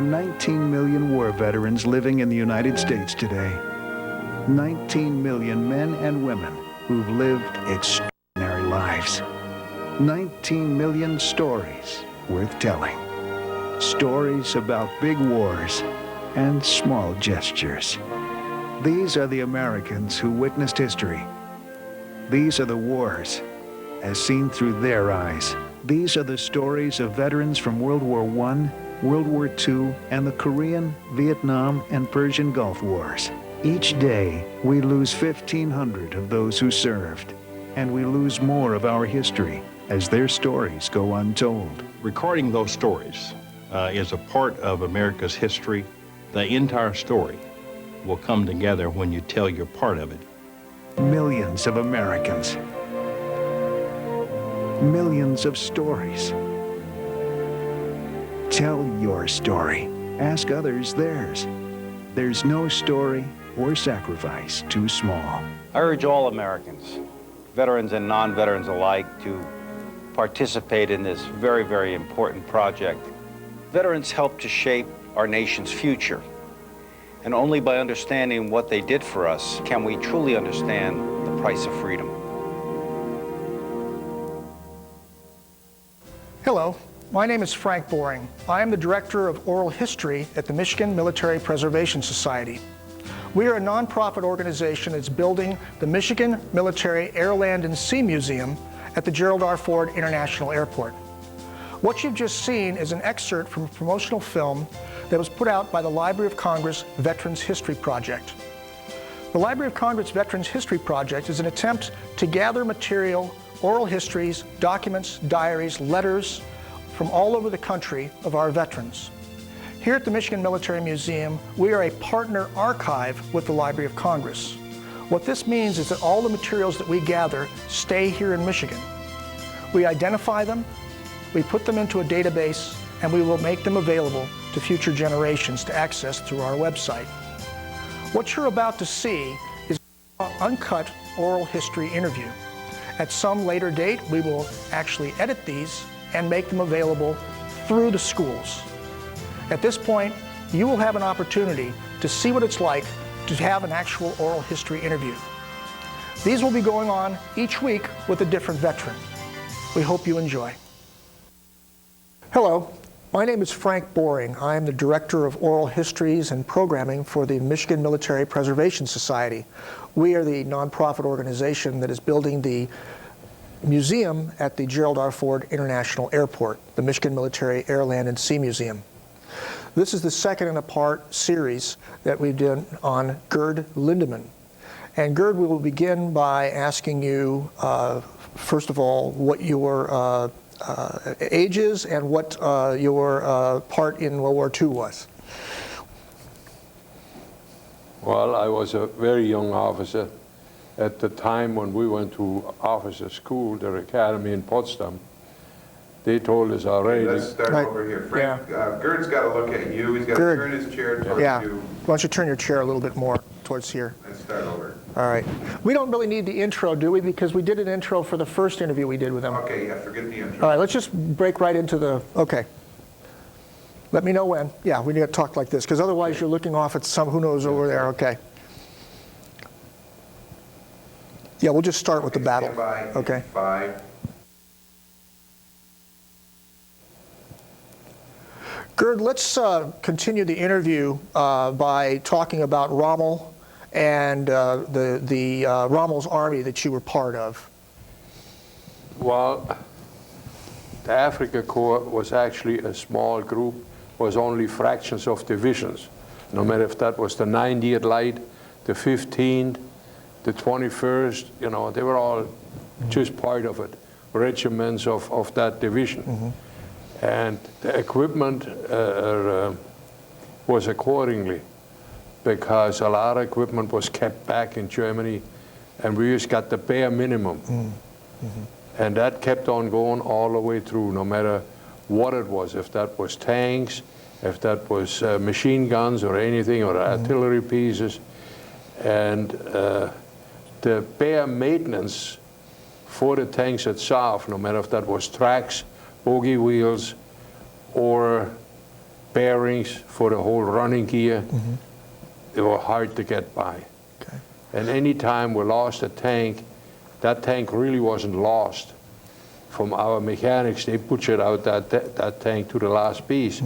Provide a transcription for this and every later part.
are 19 million war veterans living in the United States today. 19 million men and women who've lived extraordinary lives. 19 million stories worth telling. Stories about big wars and small gestures. These are the Americans who witnessed history. These are the wars as seen through their eyes. These are the stories of veterans from World War I, World War II, and the Korean, Vietnam, and Persian Gulf Wars. Each day, we lose 1,500 of those who served, and we lose more of our history as their stories go untold. Recording those stories is a part of America's history. The entire story will come together when you tell your part of it. Millions of Americans. Millions of stories. Tell your story. Ask others theirs. There's no story or sacrifice too small. I urge all Americans, veterans and non-veterans alike, to participate in this very, very important project. Veterans help to shape our nation's future. And only by understanding what they did for us can we truly understand the price of freedom. Hello, my name is Frank Boring. I am the Director of Oral History at the Michigan Military Preservation Society. We are a nonprofit organization that's building the Michigan Military Air, Land, and Sea Museum at the Gerald R. Ford International Airport. What you've just seen is an excerpt from a promotional film that was put out by the Library of Congress Veterans History Project. The Library of Congress Veterans History Project is an attempt to gather material, oral histories, documents, diaries, letters from all over the country of our veterans. Here at the Michigan Military Museum, we are a partner archive with the Library of Congress. What this means is that all the materials that we gather stay here in Michigan. We identify them, we put them into a database, and we will make them available to future generations to access through our website. What you're about to see is an uncut oral history interview. At some later date, we will actually edit these and make them available through the schools. At this point, you will have an opportunity to see what it's like to have an actual oral history interview. These will be going on each week with a different veteran. We hope you enjoy. Hello, my name is Frank Boring. I am the Director of Oral Histories and Programming for the Michigan Military Preservation Society. We are the nonprofit organization that is building the museum at the Gerald R. Ford International Airport, the Michigan Military Air, Land, and Sea Museum. This is the second in a part series that we've done on Gerd Lindemann. And Gerd, we will begin by asking you, first of all, what your age is and what your part in World War II was. Well, I was a very young officer at the time when we went to officer school, the academy in Potsdam. They told us already. Let's start over here. Frank, Gerd's got to look at you. He's got to turn his chair towards you. Why don't you turn your chair a little bit more towards here? Let's start over. All right. We don't really need the intro, do we? Because we did an intro for the first interview we did with him. Okay, yeah, forget the intro. All right, let's just break right into the, okay. Let me know when. Yeah, we need to talk like this, because otherwise you're looking off at some who knows over there. Okay. Yeah, we'll just start with the battle. Stand by. Okay. 5. Gerd, let's continue the interview by talking about Rommel and Rommel's army that you were part of. Well, the Afrika Korps was actually a small group, was only fractions of divisions. No matter if that was the 90th Light, the 15th, the 21st, you know, they were all just part of it, regiments of that division. Mm-hmm. And the equipment was accordingly, because a lot of equipment was kept back in Germany, and we just got the bare minimum. Mm-hmm. And that kept on going all the way through, no matter what it was, if that was tanks, if that was machine guns or anything, or artillery pieces. And the bare maintenance for the tanks itself, no matter if that was tracks, bogie wheels, or bearings for the whole running gear. They were hard to get by. Okay. And any time we lost a tank, that tank really wasn't lost. From our mechanics, they butchered out that tank to the last piece,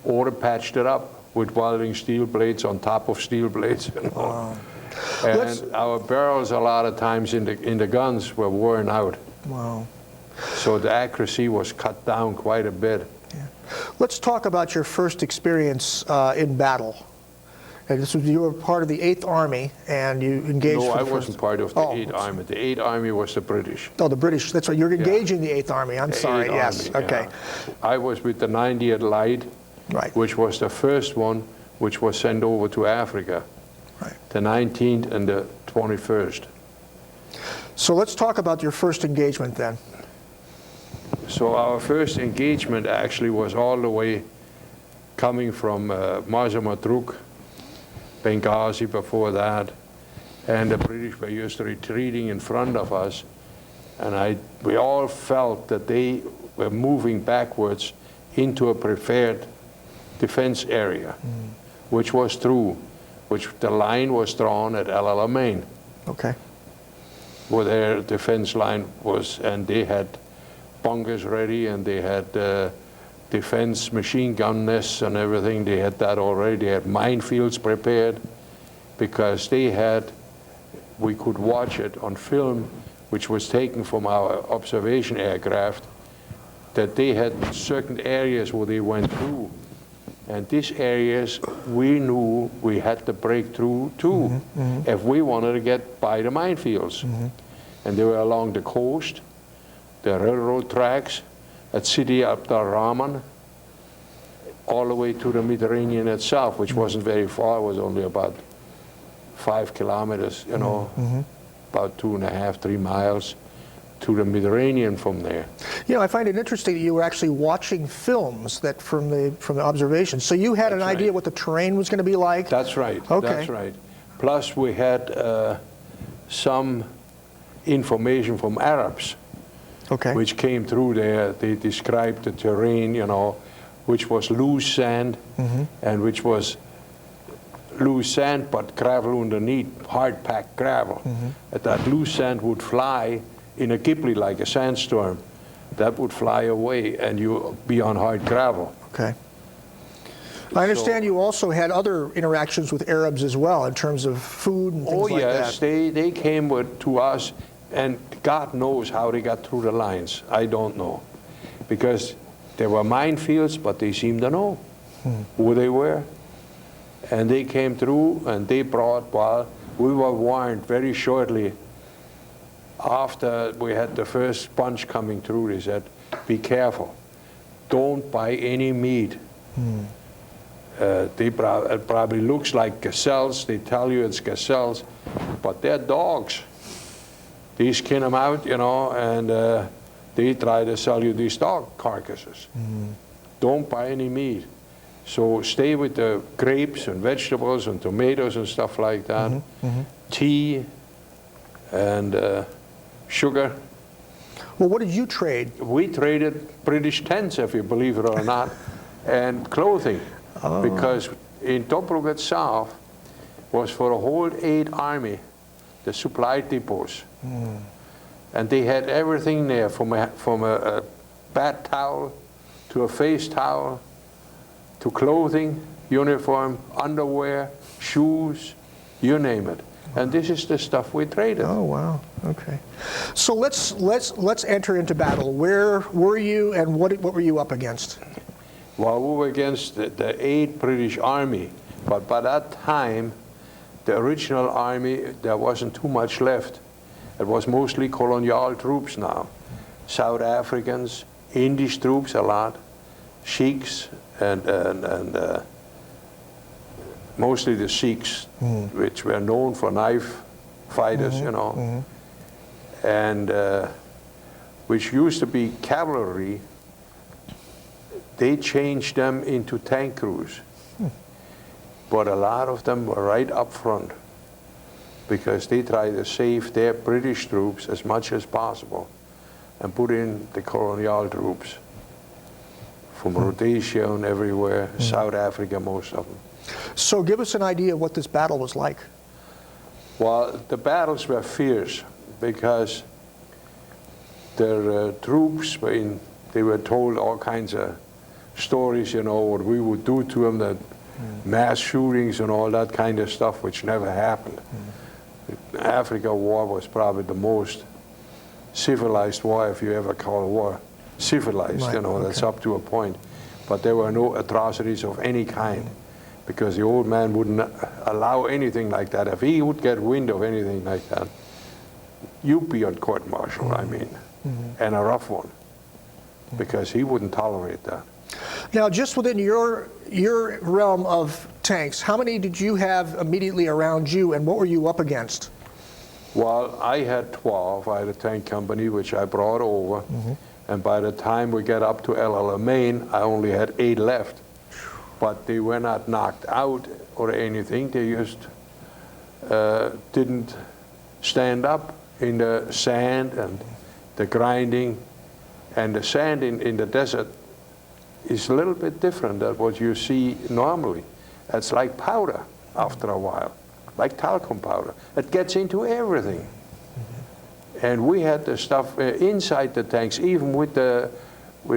or they patched it up with welding steel blades on top of steel blades. You know? Wow. And our barrels, a lot of times in the guns, were worn out. Wow. So the accuracy was cut down quite a bit. Yeah. Let's talk about your first experience in battle. And you were part of the 8th Army, and you engaged. No, for I the wasn't part of the 8th Army. The 8th Army was the British. Oh, the British. That's right. You're engaging the 8th Army. I'm sorry. 8th Yes. Army, Okay. yeah. I was with the 90th Light, Right. which was the first one which was sent over to Africa. Right. The 19th and the 21st. So let's talk about your first engagement then. So our first engagement actually was all the way coming from Mazamadruk, Benghazi before that, and the British were just retreating in front of us, and we all felt that they were moving backwards into a prepared defense area, which was true, which the line was drawn at Alamein, Okay. where their defense line was, and they had bunkers ready, and they had defense machine gun nests and everything. They had that already. They had minefields prepared, because we could watch it on film, which was taken from our observation aircraft, that they had certain areas where they went through. And these areas, we knew we had to break through too, if we wanted to get by the minefields. And they were along the coast, the railroad tracks, at Sidi Abdurrahman, all the way to the Mediterranean itself, which wasn't very far. It was only about 5 kilometers, you know, about 2.5, 3 miles to the Mediterranean from there. You know, I find it interesting that you were actually watching films that from the observation. So you had an idea what the terrain was going to be like? That's right. Okay. That's right. Plus, we had some information from Arabs, Okay. which came through there. They described the terrain, you know, which was loose sand, and which was loose sand but gravel underneath, hard-packed gravel. And that loose sand would fly in a Ghibli, like a sandstorm. That would fly away, and you be on hard gravel. Okay. I understand you also had other interactions with Arabs as well in terms of food and things like that. Oh yes, they came to us, and God knows how they got through the lines. I don't know, because there were minefields, but they seemed to know who they were. And they came through, and they brought, well, we were warned very shortly after we had the first bunch coming through. They said, be careful, don't buy any meat. It probably looks like gazelles. They tell you it's gazelles, but they're dogs. They skin them out, you know, and they try to sell you these dog carcasses. Don't buy any meat. So stay with the grapes and vegetables and tomatoes and stuff like that. Tea and sugar. Well, what did you trade? We traded British tents, if you believe it or not, and clothing. Because in Tobruk itself was for the whole 8th Army, the supply depots. And they had everything there, from a bath towel to a face towel to clothing, uniform, underwear, shoes, you name it. And this is the stuff we traded. Oh wow. Okay. So let's enter into battle. Where were you, and what were you up against? Well, we were against the 8th British Army, but by that time, the original army, there wasn't too much left. It was mostly colonial troops now. South Africans, English troops a lot, Sikhs, and mostly the Sikhs, which were known for knife fighters, you know, and which used to be cavalry. They changed them into tank crews, but a lot of them were right up front, because they tried to save their British troops as much as possible and put in the colonial troops from Rhodesia and everywhere, South Africa, most of them. So give us an idea of what this battle was like. Well, the battles were fierce because their troops, they were told all kinds of stories, you know, what we would do to them, that mass shootings and all that kind of stuff, which never happened. The Afrika War was probably the most civilized war, if you ever call a war civilized, right, you know, okay. that's up to a point. But there were no atrocities of any kind, because the old man wouldn't allow anything like that. If he would get wind of anything like that, you'd be on court-martial, I mean, and a rough one, because he wouldn't tolerate that. Now, just within your realm of tanks, how many did you have immediately around you, and what were you up against? Well, I had 12. I had a tank company, which I brought over. And by the time we get up to Alamein, I only had 8 left. But they were not knocked out or anything. They just didn't stand up in the sand and the grinding. And the sand in the desert is a little bit different than what you see normally. It's like powder after a while, like talcum powder. It gets into everything. And we had the stuff inside the tanks, even with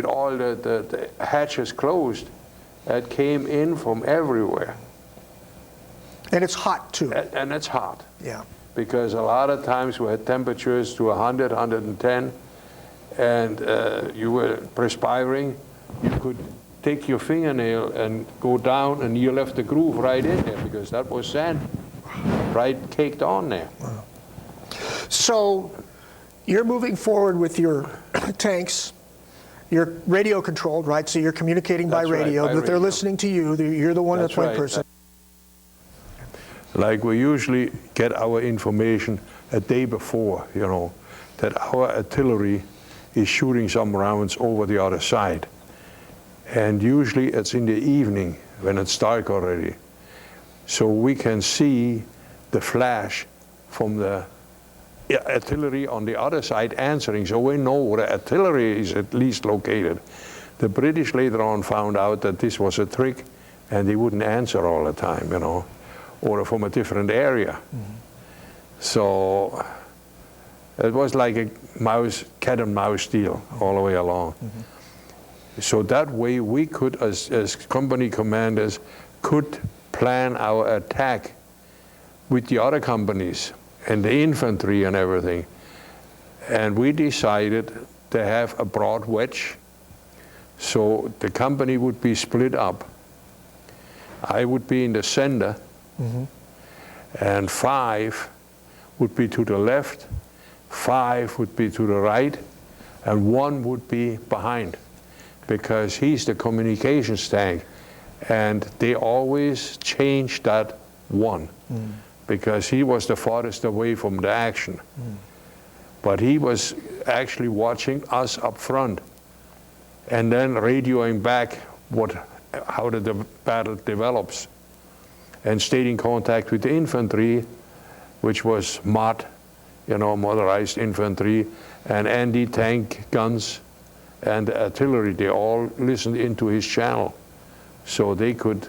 all the hatches closed, it came in from everywhere. And it's hot, too. And it's hot. Yeah. Because a lot of times we had temperatures to 100, 110, and you were perspiring. You could take your fingernail and go down, and you left the groove right in there, because that was sand right caked on there. Wow. So you're moving forward with your tanks. You're radio controlled, right? So you're communicating by That's right, radio, by but they're radio. listening to you. You're the one, That's point right. person. Like we usually get our information a day before, you know, that our artillery is shooting some rounds over the other side. And usually it's in the evening when it's dark already. So we can see the flash from the artillery on the other side answering, so we know where the artillery is at least located. The British later on found out that this was a trick, and they wouldn't answer all the time, you know, or from a different area. So it was like a cat and mouse deal all the way along. So that way we could, as company commanders, could plan our attack with the other companies and the infantry and everything. And we decided to have a broad wedge, so the company would be split up. I would be in the center, and 5 would be to the left, 5 would be to the right, and 1 would be behind, because he's the communications tank. And they always change that 1. Because he was the farthest away from the action. But he was actually watching us up front and then radioing back how the battle develops, and stayed in contact with the infantry, which was MOT, you know, motorized infantry, and anti-tank guns and the artillery. They all listened into his channel, so they could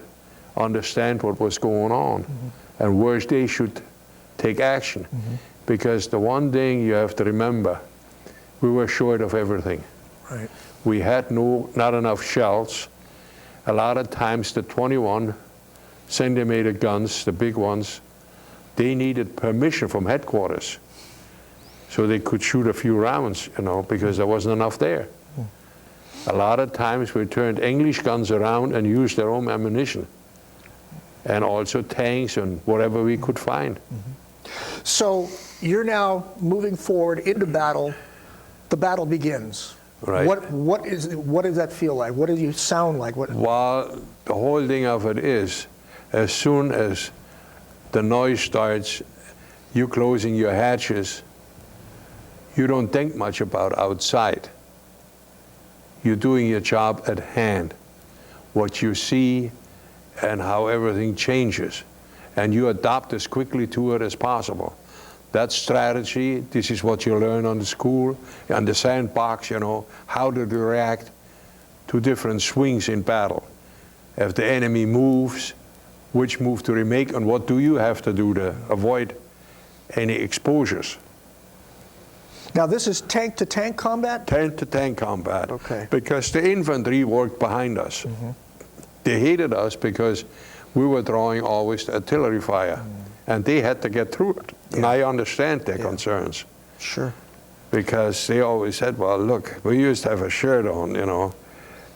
understand what was going on. And where they should take action. Because the one thing you have to remember, we were short of everything. Right. We had not enough shells. A lot of times the 21 centimeter guns, the big ones, they needed permission from headquarters so they could shoot a few rounds, you know, because there wasn't enough there. A lot of times we turned English guns around and used their own ammunition, and also tanks and whatever we could find. So you're now moving forward into battle. The battle begins. Right. What does that feel like? What do you sound like? Well, the whole thing of it is, as soon as the noise starts, you closing your hatches, you don't think much about outside. You're doing your job at hand. What you see and how everything changes, and you adapt as quickly to it as possible. That strategy, this is what you learn on the school, on the sandbox, you know, how to react to different swings in battle. If the enemy moves, which move do they make, and what do you have to do to avoid any exposures? Now this is tank-to-tank combat? Tank-to-tank combat. Okay. Because the infantry worked behind us. They hated us because we were drawing always the artillery fire, and they had to get through it. And I understand their concerns. Sure. Because they always said, well, look, we used to have a shirt on, you know.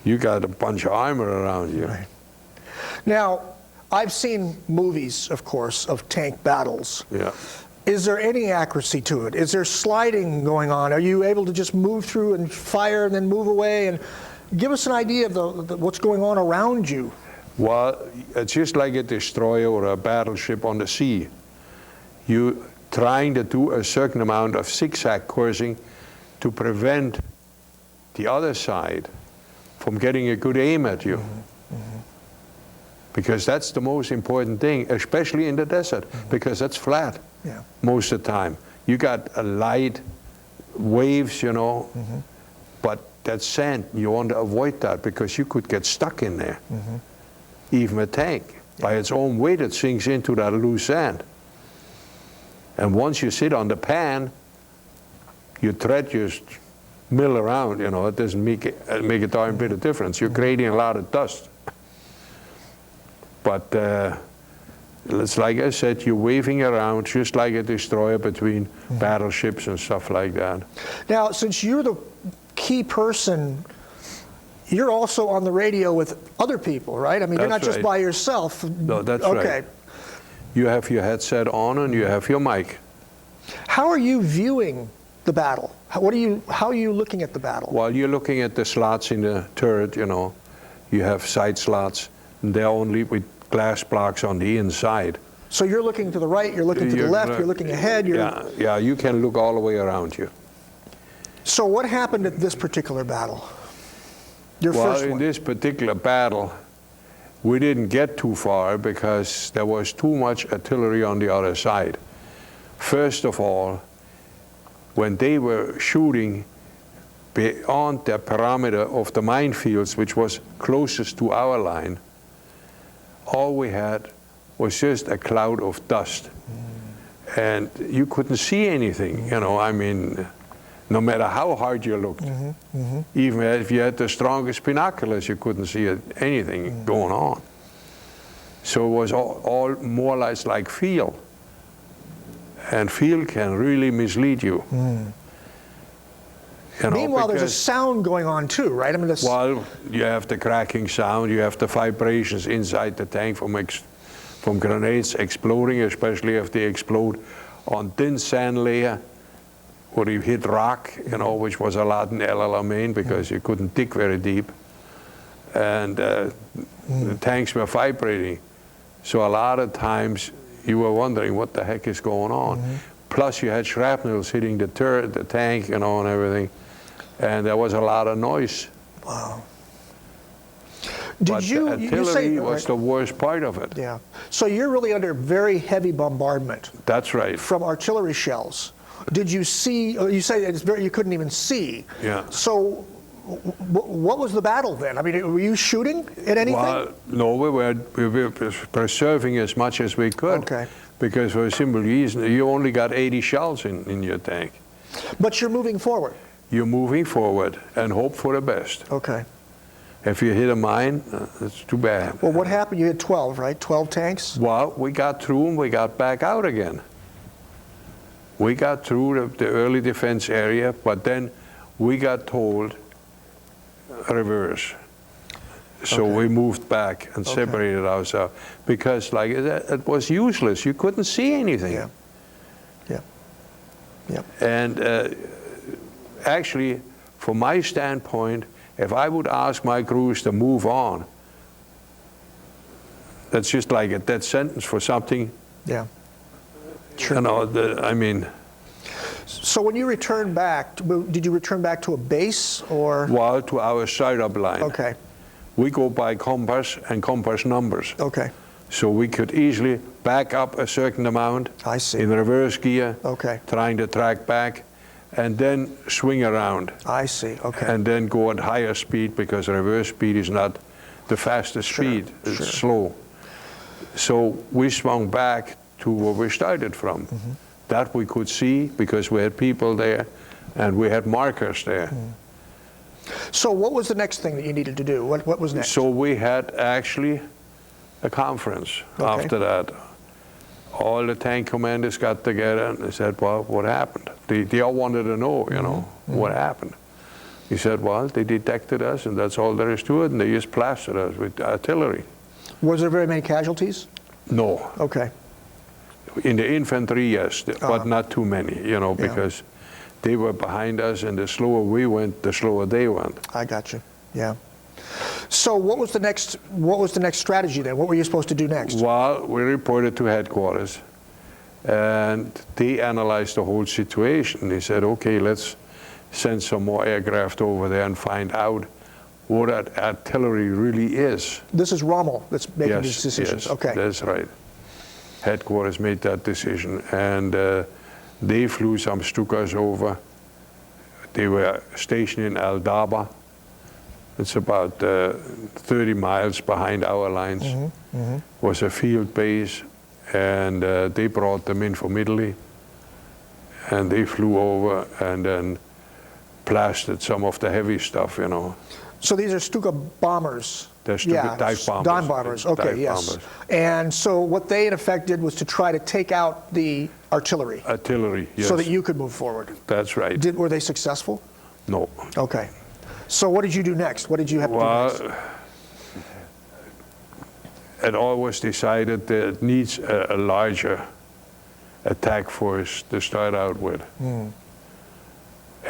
You got a bunch of armor around you. Right. Now, I've seen movies, of course, of tank battles. Yeah. Is there any accuracy to it? Is there sliding going on? Are you able to just move through and fire and then move away? And give us an idea of what's going on around you. Well, it's just like a destroyer or a battleship on the sea. You trying to do a certain amount of zigzag coursing to prevent the other side from getting a good aim at you. Because that's the most important thing, especially in the desert, because that's flat most of the time. You got a light waves, you know, but that's sand. You want to avoid that because you could get stuck in there. Even a tank, by its own weight, it sinks into that loose sand. And once you sit on the pan, your tread just mill around, you know, it doesn't make a darn bit of difference. You're creating a lot of dust. But it's like I said, you're waving around just like a destroyer between battleships and stuff like that. Now, since you're the key person, you're also on the radio with other people, right? I mean, you're not just by yourself. No, that's right. You have your headset on and you have your mic. How are you viewing the battle? How are you looking at the battle? Well, you're looking at the slots in the turret, you know. You have side slots, and they're only with glass blocks on the inside. So you're looking to the right, you're looking to the left, you're looking ahead. Yeah, you can look all the way around you. So what happened at this particular battle? Your first one? In this particular battle, we didn't get too far because there was too much artillery on the other side. First of all, when they were shooting beyond the perimeter of the minefields, which was closest to our line, all we had was just a cloud of dust. And you couldn't see anything, you know, I mean, no matter how hard you looked. Even if you had the strongest binoculars, you couldn't see anything going on. So it was all more or less like feel. And feel can really mislead you. You know, meanwhile, there's a sound going on too, right? I mean, well, you have the cracking sound, you have the vibrations inside the tank from grenades exploding, especially if they explode on thin sand layer, or you hit rock, you know, which was a lot in Alamein because you couldn't dig very deep. And the tanks were vibrating. So a lot of times you were wondering what the heck is going on. Plus you had shrapnels hitting the turret, the tank, you know, and everything. And there was a lot of noise. Wow. But the artillery was the worst part of it. Yeah. So you're really under very heavy bombardment. That's right. From artillery shells. Did you see, you say you couldn't even see. Yeah. So what was the battle then? I mean, were you shooting at anything? Well, no, we were preserving as much as we could. Okay. Because for a simple reason, you only got 80 shells in your tank. But you're moving forward. You're moving forward and hope for the best. Okay. If you hit a mine, it's too bad. Well, what happened? You had 12, right? 12 tanks? Well, we got through and we got back out again. We got through the early defense area, but then we got told reverse. So we moved back and separated ourselves because, like, it was useless. You couldn't see anything. Yeah. Yeah. Yeah. And actually, from my standpoint, if I would ask my crews to move on, that's just like a dead sentence for something. Yeah. Sure. You know, I mean. So when you returned back, did you return back to a base or? Well, to our side-up line. Okay. We go by compass and compass numbers. Okay. So we could easily back up a certain amount. I see. In reverse gear. Okay. Trying to track back. and then swing around. I see, okay. And then go at higher speed, because reverse speed is not the fastest speed, it's slow. So we swung back to where we started from. That we could see because we had people there and we had markers there. So what was the next thing that you needed to do? What was next? So we had actually a conference after that. All the tank commanders got together and they said, well, what happened? They all wanted to know, you know, what happened. He said, well, they detected us and that's all there is to it, and they just plastered us with artillery. Was there very many casualties? No. Okay. In the infantry, yes, but not too many, you know, because they were behind us, and the slower we went, the slower they went. I got you. Yeah. So what was the next strategy then? What were you supposed to do next? Well, we reported to headquarters, and they analyzed the whole situation. They said, okay, let's send some more aircraft over there and find out what artillery really is. This is Rommel that's making these decisions. Yes, okay. That's right. Headquarters made that decision, and they flew some Stukas over. They were stationed in Aldaba. It's about 30 miles behind our lines. Was a field base, and they brought them in from Italy, and they flew over and then blasted some of the heavy stuff, you know. So these are Stuka bombers. They're dive bombers. Dive bombers, okay, dive yes. bombers. And so what they in effect did was to try to take out the artillery. Artillery, yes. So that you could move forward. That's right. Were they successful? No. Okay. So what did you do next? What did you have to do next? Well, it always decided that it needs a larger attack force to start out with.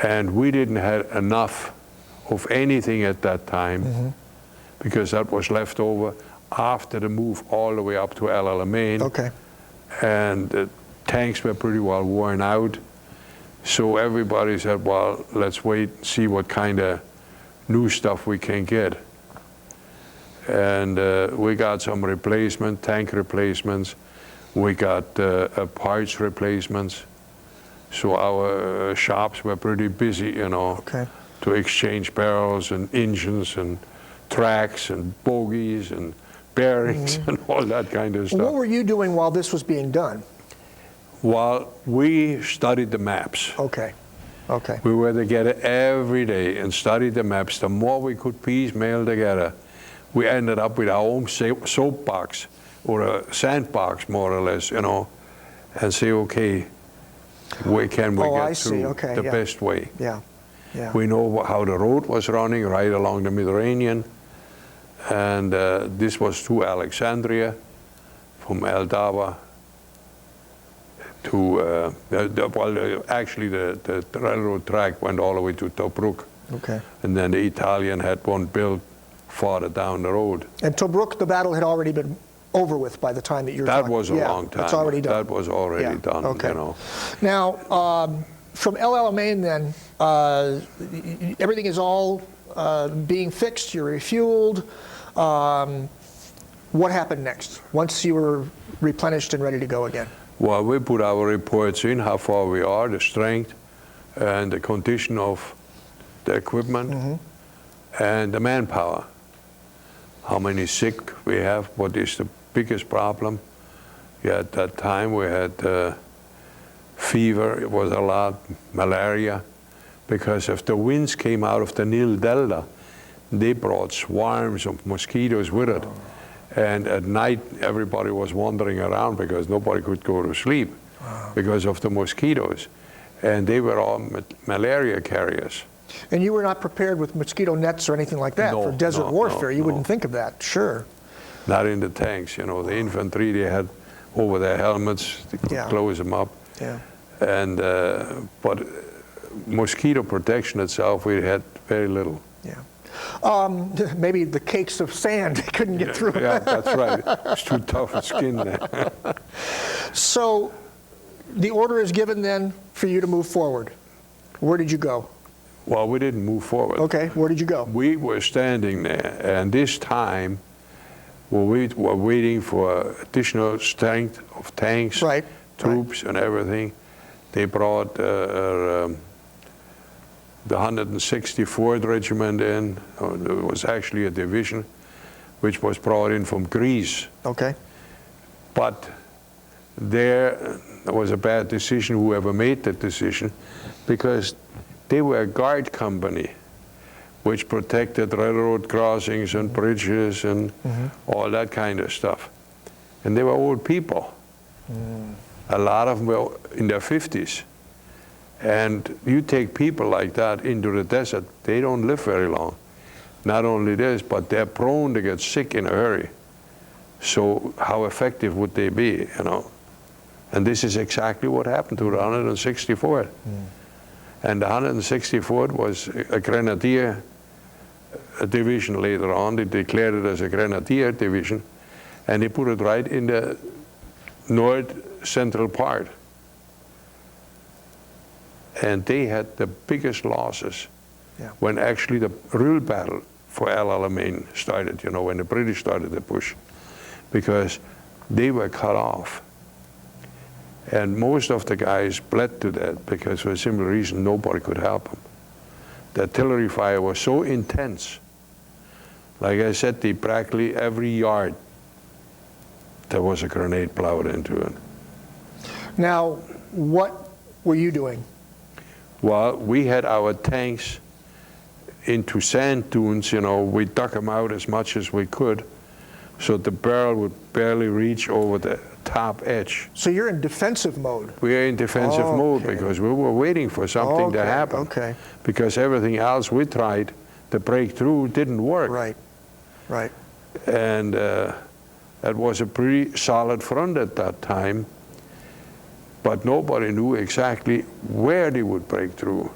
And we didn't have enough of anything at that time, because that was left over after the move all the way up to Alamein. Okay. And the tanks were pretty well worn out. So everybody said, well, let's wait and see what kind of new stuff we can get. And we got some tank replacements. We got parts replacements. So our shops were pretty busy, you know, to exchange barrels and engines and tracks and bogies and bearings and all that kind of stuff. What were you doing while this was being done? Well, we studied the maps. Okay. Okay. We were together every day and studied the maps. The more we could piecemeal together, we ended up with our own soapbox or a sandbox, more or less, you know, and say, okay, where can we get through the best way? Yeah. Yeah. We know how the road was running right along the Mediterranean, and this was to Alexandria, from Aldaba to, actually the railroad track went all the way to Tobruk. Okay. And then the Italian had one built farther down the road. And Tobruk, the battle had already been over with by the time that you're talking. That was a long time. That's already done. That was already done, okay. You know. Now, from El Alamein then, everything is all being fixed, you're refueled. What happened next, once you were replenished and ready to go again? Well, we put our reports in, how far we are, the strength, and the condition of the equipment, and the manpower. How many sick we have, what is the biggest problem. Yeah, at that time we had fever, it was a lot, malaria, because if the winds came out of the Nile Delta, they brought swarms of mosquitoes with it. And at night, everybody was wandering around because nobody could go to sleep because of the mosquitoes. And they were all malaria carriers. And you were not prepared with mosquito nets or anything like that for desert warfare? You wouldn't think of that, sure. Not in the tanks, you know. The infantry, they had over their helmets, they could close them up. Yeah. And, but mosquito protection itself, we had very little. Yeah. Maybe the cakes of sand couldn't get through. Yeah, that's right. It's too tough a skin there. So the order is given then for you to move forward. Where did you go? Well, we didn't move forward. Okay, where did you go? We were standing there, and this time we were waiting for additional strength of tanks, troops, and everything. They brought the 164th Regiment in. It was actually a division which was brought in from Greece. Okay. But there was a bad decision, whoever made that decision, because they were a guard company which protected railroad crossings and bridges and all that kind of stuff. And they were old people. A lot of them were in their 50s. And you take people like that into the desert, they don't live very long. Not only this, but they're prone to get sick in a hurry. So how effective would they be, you know? And this is exactly what happened to the 164th. And the 164th was a grenadier division later on. They declared it as a grenadier division, and they put it right in the north central part. And they had the biggest losses when actually the real battle for El Alamein started, you know, when the British started the push, because they were cut off. And most of the guys bled to death because for a simple reason, nobody could help them. The artillery fire was so intense. Like I said, practically every yard there was a grenade plowed into it. Now, what were you doing? Well, we had our tanks into sand dunes, you know, we dug them out as much as we could, so the barrel would barely reach over the top edge. So you're in defensive mode? We are in defensive mode because we were waiting for something to happen. Okay. Because everything else we tried to break through didn't work. Right, right. And that was a pretty solid front at that time, but nobody knew exactly where they would break through.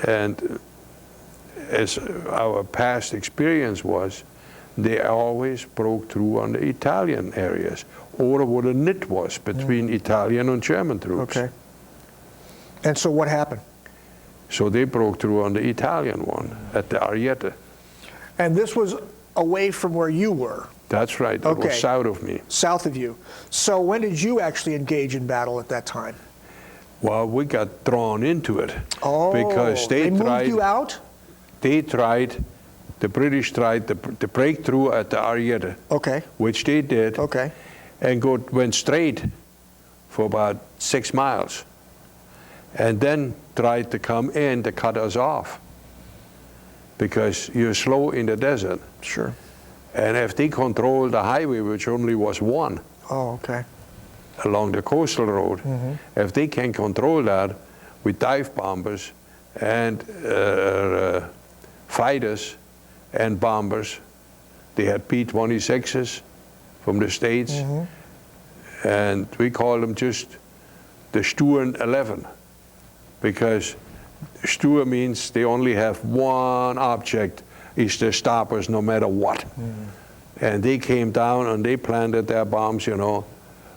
And as our past experience was, they always broke through on the Italian areas, or where the knit was between Italian and German troops. Okay. And so what happened? So they broke through on the Italian one at the Ariete. And this was away from where you were? That's right. It was south of me. South of you. So when did you actually engage in battle at that time? Well, we got drawn into it. Oh, because they moved you out? They tried, the British tried to break through at the Ariete. Okay. Which they did. Okay. And went straight for about 6 miles. And then tried to come in to cut us off. Because you're slow in the desert. Sure. And if they controlled the highway, which only was one, along the coastal road, if they can control that with dive bombers and fighters and bombers, they had P-26s from the States, and we call them just the Sturm 11, because Stur means they only have one object, is to stop us no matter what. And they came down and they planted their bombs, you know,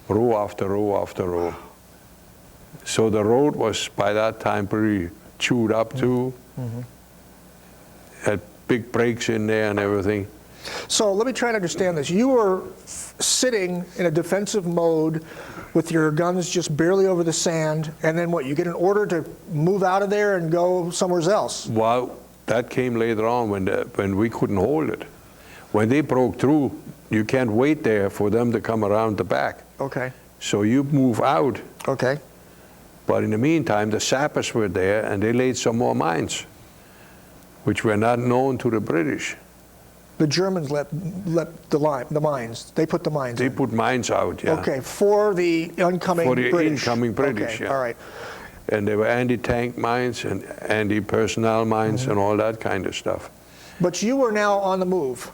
row after row after row. So the road was by that time pretty chewed up too. Had big breaks in there and everything. So let me try to understand this. You were sitting in a defensive mode with your guns just barely over the sand, and then what, you get an order to move out of there and go somewhere else? Well, that came later on when we couldn't hold it. When they broke through, you can't wait there for them to come around the back. Okay. So you move out. Okay. But in the meantime, the sappers were there and they laid some more mines, which were not known to the British. The Germans let the mines, they put the mines in. They put mines out, yeah. Okay, for the incoming British. For the incoming British, okay, yeah. All right. And there were anti-tank mines and anti-personnel mines and all that kind of stuff. But you were now on the move.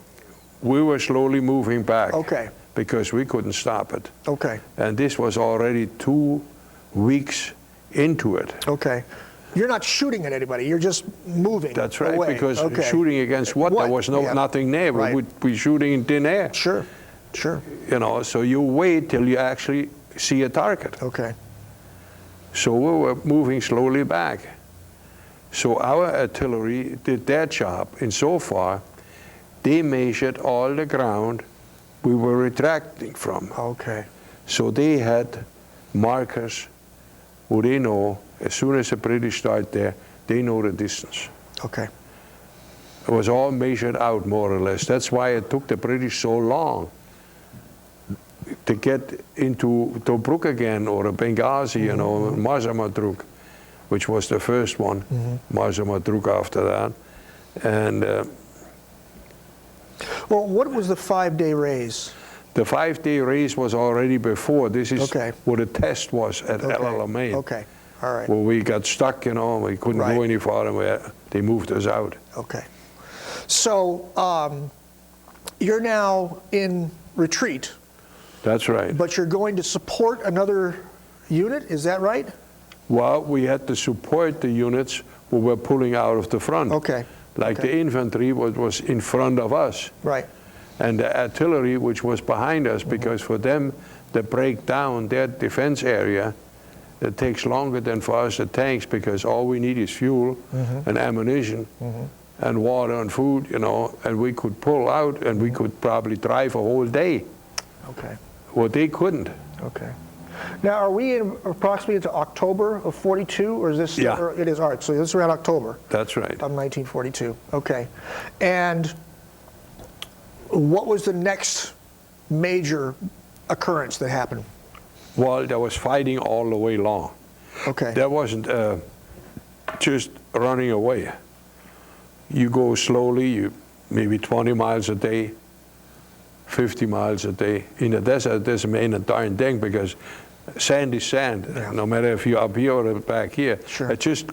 We were slowly moving back. Okay. Because we couldn't stop it. Okay. And this was already 2 weeks into it. Okay. You're not shooting at anybody, you're just moving. That's right, away. because shooting against what? There was nothing there. Right. We would be shooting in thin air. Sure, sure. You know, so you wait till you actually see a target. Okay. So we were moving slowly back. So our artillery did their job insofar they measured all the ground we were retracting from. Okay. So they had markers who they know, as soon as the British start there, they know the distance. Okay. It was all measured out, more or less. That's why it took the British so long to get into Tobruk again, or Benghazi, you know, Mazamadruk, which was the first one, Mazamadruk after that. And well, what was the 5-day raise? the 5-day race was already before. This is Okay. what the test was at Alamein. Okay, all right. Where we got stuck, you know, we couldn't Right. go any farther. They moved us out. Okay. So you're now in retreat, That's right. but you're going to support another unit, is that right? Well, we had to support the units who were pulling out of the front. Okay. Like Okay. the infantry was in front of us, Right. and the artillery, which was behind us, because for them to break down their defense area, it takes longer than for us the tanks, because all we need is fuel and ammunition and water and food, you know, and we could pull out and we could probably drive a whole day. Okay. Well, they couldn't. Okay. Now, are we in approximately into October of 42, or is this? Yeah. Or it is. All right. So this is around October That's right. of 1942. Okay. And what was the next major occurrence that happened? Well, there was fighting all the way long. Okay. That wasn't just running away. You go slowly, you maybe 20 miles a day, 50 miles a day. In the desert, it doesn't mean a darn thing, because sand is sand, Yeah. no matter if you're up here or back here. Sure. It just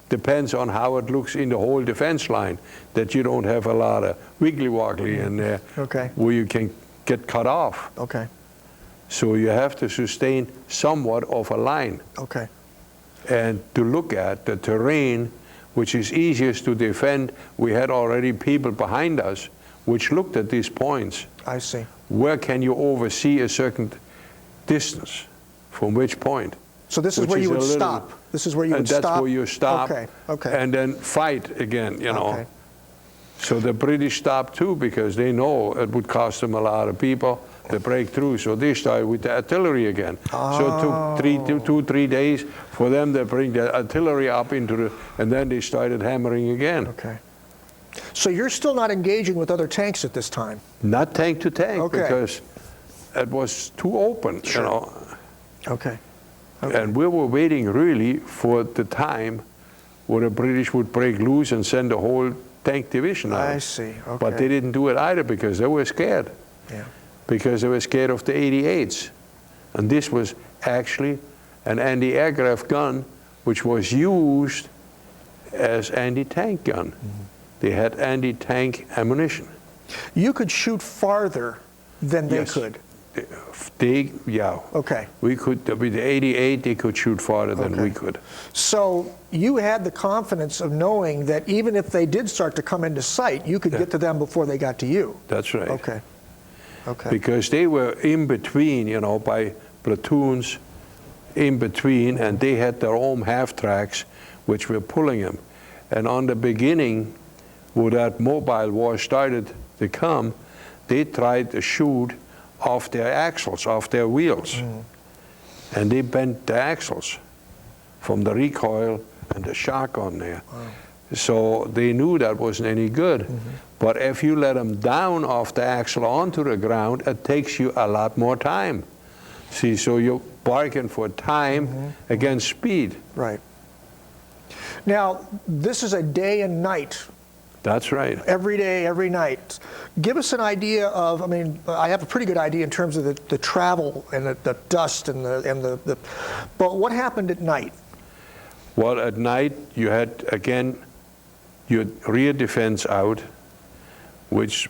depends on how it looks in the whole defense line, that you don't have a lot of wiggly-woggly in there Okay. where you can get cut off. Okay. So you have to sustain somewhat of a line. Okay. And to look at the terrain, which is easiest to defend, we had already people behind us which looked at these points. I see. Where can you oversee a certain distance? From which point? So this is Which where you is a would little- stop. This is where you would And stop. that's where you stop. Okay. Okay. And then fight again, you know. Okay. So the British stopped too, because they know it would cost them a lot of people to break through. So they started with the artillery again. So it took 2-3 days for them to bring the artillery up into the, and then they started hammering again. Okay. So you're still not engaging with other tanks at this time? Not tank to tank, Okay. because it was too open, Sure. you know. Okay. And we were waiting really for the time where the British would break loose and send the whole tank division out. I see. Okay. But they didn't do it either, because they were scared. Yeah. Because they were scared of the 88s. And this was actually an anti-aircraft gun which was used as anti-tank gun. They had anti-tank ammunition. You could shoot farther than they Yes. could. Yeah. Okay. We could, with the 88, they could shoot farther than we Okay. could. So you had the confidence of knowing that even if they did start to come into sight, you could get to them before they got to you. That's right. Okay. Okay. Because they were in between, you know, by platoons in between, and they had their own half-tracks which were pulling them. And on the beginning, where that mobile war started to come, they tried to shoot off their axles, off their wheels. And they bent the axles from the recoil and the shock on there. So they knew that wasn't any good. But if you let them down off the axle onto the ground, it takes you a lot more time. See, so you're bargaining for time against speed. Right. Now, this is a day and night, That's right. every day, every night. Give us an idea of, I mean, I have a pretty good idea in terms of the travel and the dust and the, but what happened at night? Well, at night, you had, again, your rear defense out, which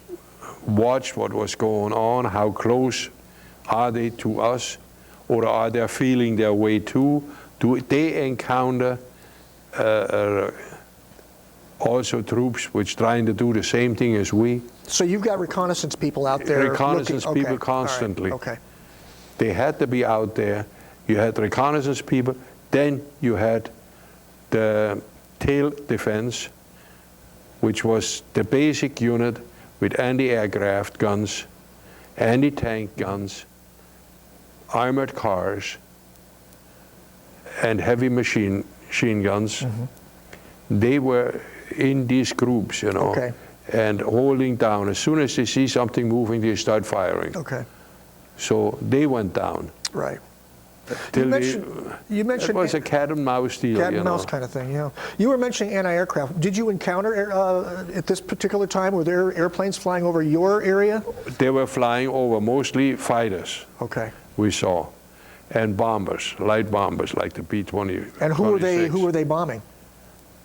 watched what was going on, how close are they to us, or are they feeling their way to? Do they encounter also troops which trying to do the same thing as we? So you've got reconnaissance people out there Reconnaissance looking, people okay, all right, constantly. Okay. They had to be out there. You had reconnaissance people, then you had the tail defense, which was the basic unit with anti-aircraft guns, anti-tank guns, armored cars, and heavy machine guns. They were in these groups, you know, Okay. and holding down. As soon as they see something moving, they start firing. Okay. So they went down. Right. Till You mentioned it was a cat and mouse deal. cat you and know. mouse kind of thing, yeah. You were mentioning anti-aircraft. Did you encounter, at this particular time, were there airplanes flying over your area? They were flying over mostly fighters, Okay. we saw, and bombers, light bombers like the B-20. And who were they bombing?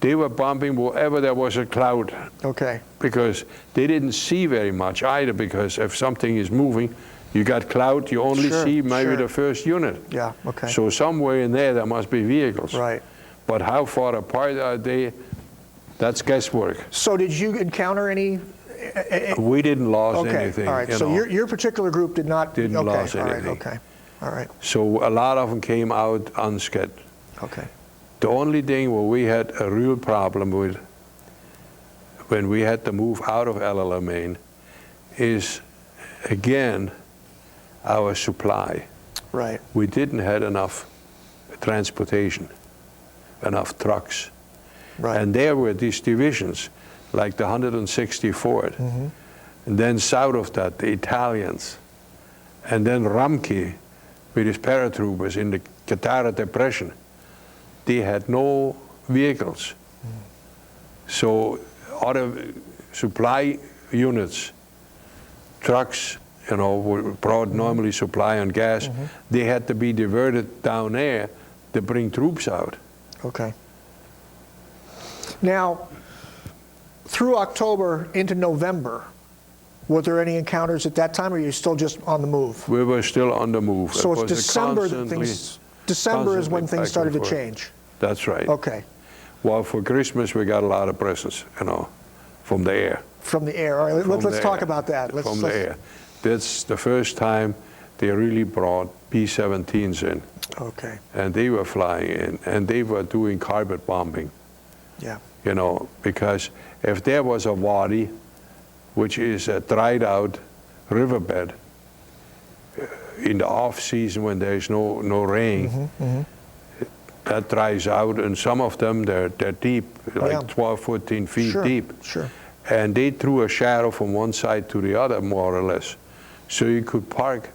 They were bombing wherever there was a cloud, Okay. because they didn't see very much either, because if something is moving, you got cloud, you only Sure, see maybe sure. the first unit. Yeah, okay. So somewhere in there must be vehicles. Right. But how far apart are they? That's guesswork. So did you encounter any? We didn't lose Okay, anything. all right. you So know. your particular group did not? Didn't okay, lose all right, anything. okay, all right, So a lot of them came out unscathed. okay. The only thing where we had a real problem with when we had to move out of Alamein is, again, our supply. Right. We didn't have enough transportation, enough trucks. Right. And there were these divisions, like the 164th, and then south of that, the Italians, and then Ramke with his paratroopers in the Qatar Depression. They had no vehicles. So other supply units, trucks, you know, were brought normally supply on gas, they had to be diverted down there to bring troops out. Okay. Now, through October into November, were there any encounters at that time, or are you still just on the move? We were still on the move. So It it's was a December that constantly- December is when constantly things back started to and forth. change. That's right. Okay. Well, for Christmas we got a lot of presents, you know, from the air. From the air. All right, From let's the talk air. about that. From the air. That's the first time they really brought B-17s in, Okay. and they were flying in, and they were doing carpet bombing, Yeah. you know, because if there was a wadi, which is a dried out riverbed, in the off season when there's no rain, that dries out, and some of them they're deep, like Yeah. 12, 14 feet Sure, deep. sure. And they threw a shadow from one side to the other, more or less. So you could park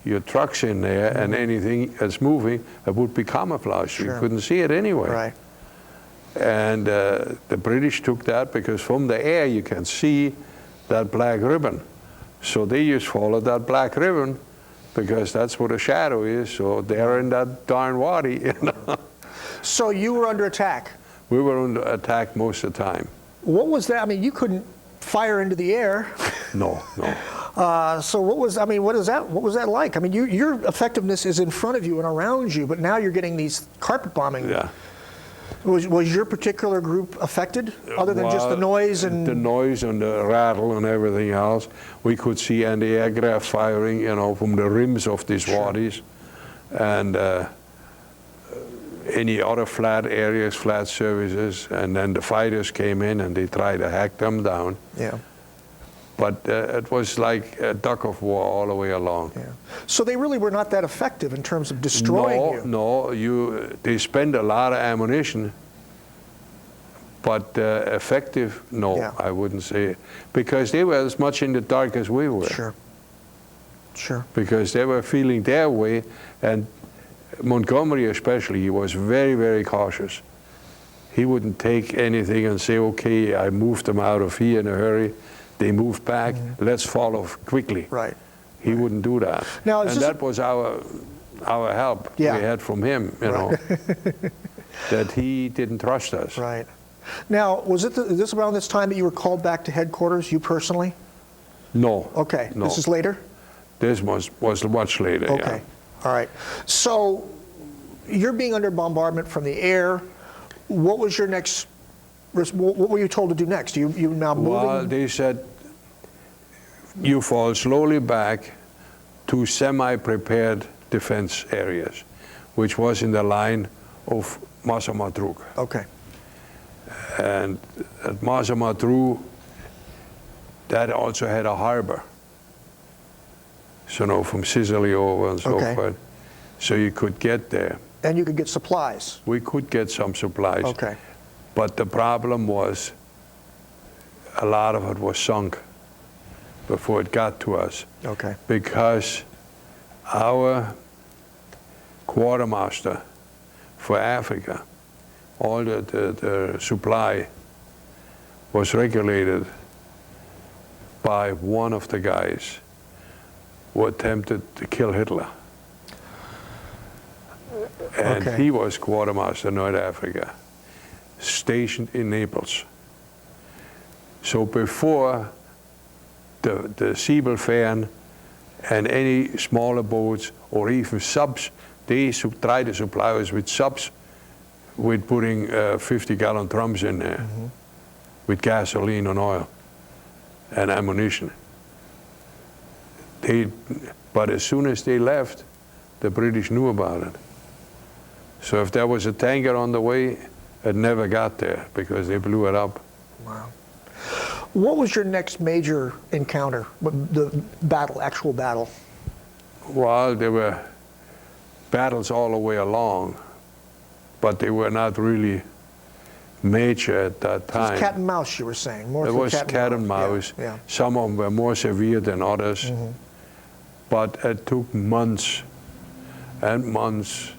your trucks in there, and anything that's moving, it would be camouflaged. Sure. You couldn't see it anyway. Right. And the British took that because from the air you can see that black ribbon. So they just followed that black ribbon because that's what a shadow is. So they're in that darn wadi. You know? So you were under attack. We were under attack most of the time. What was that? I mean, you couldn't fire into the air. No. So what was? I mean, what is that? What was that like? I mean, your effectiveness is in front of you and around you, but now you're getting these carpet bombing. Yeah. Was your particular group affected, other than just the Well, noise and? the noise and the rattle and everything else? We could see anti-aircraft firing, you know, from the rims of these wadis, and any other flat areas, flat surfaces, and then the fighters came in and they tried to hack them down. Yeah. But it was like a duck of war all the way along. Yeah. So they really were not that effective in terms of destroying you. No, they spend a lot of ammunition, but effective, no, Yeah. I wouldn't say. Because they were as much in the dark as we were. Sure. Sure. Because they were feeling their way, and Montgomery especially, he was very, very cautious. He wouldn't take anything and say, okay, I moved them out of here in a hurry. They moved back, let's follow quickly. Right. He wouldn't do that. Now, and that was our help Yeah. we had from him, you know, that he didn't trust us. Right. Now, was it this around this time that you were called back to headquarters, you personally? No. Okay. No. This is later? This was much later, Okay. All right. So you're being under bombardment from the air. What was your next, what were you told to do next? You now moving? Well, they said, you fall slowly back to semi-prepared defense areas, which was in the line of Masamadruk. Okay. And at Masamadruk, that also had a harbor. So, from Sicily over and so Okay. forth. So you could get there. And you could get supplies? We could get some supplies. Okay. But the problem was a lot of it was sunk before it got to us. Okay. Because our quartermaster for Africa, all the supply was regulated by one of the guys who attempted to kill Hitler. And Okay. he was quartermaster in North Africa, stationed in Naples. So before the Siebelfern and any smaller boats or even subs, they tried to supply us with subs with putting 50-gallon drums in there with gasoline and oil and ammunition. But as soon as they left, the British knew about it. So if there was a tanker on the way, it never got there because they blew it up. Wow. What was your next major encounter, the battle, actual battle? Well, there were battles all the way along, but they were not really major at that time. It was cat and mouse, you were saying. More It for was cat and mouse. Yeah. Some of them were more severe than others. But it took months and months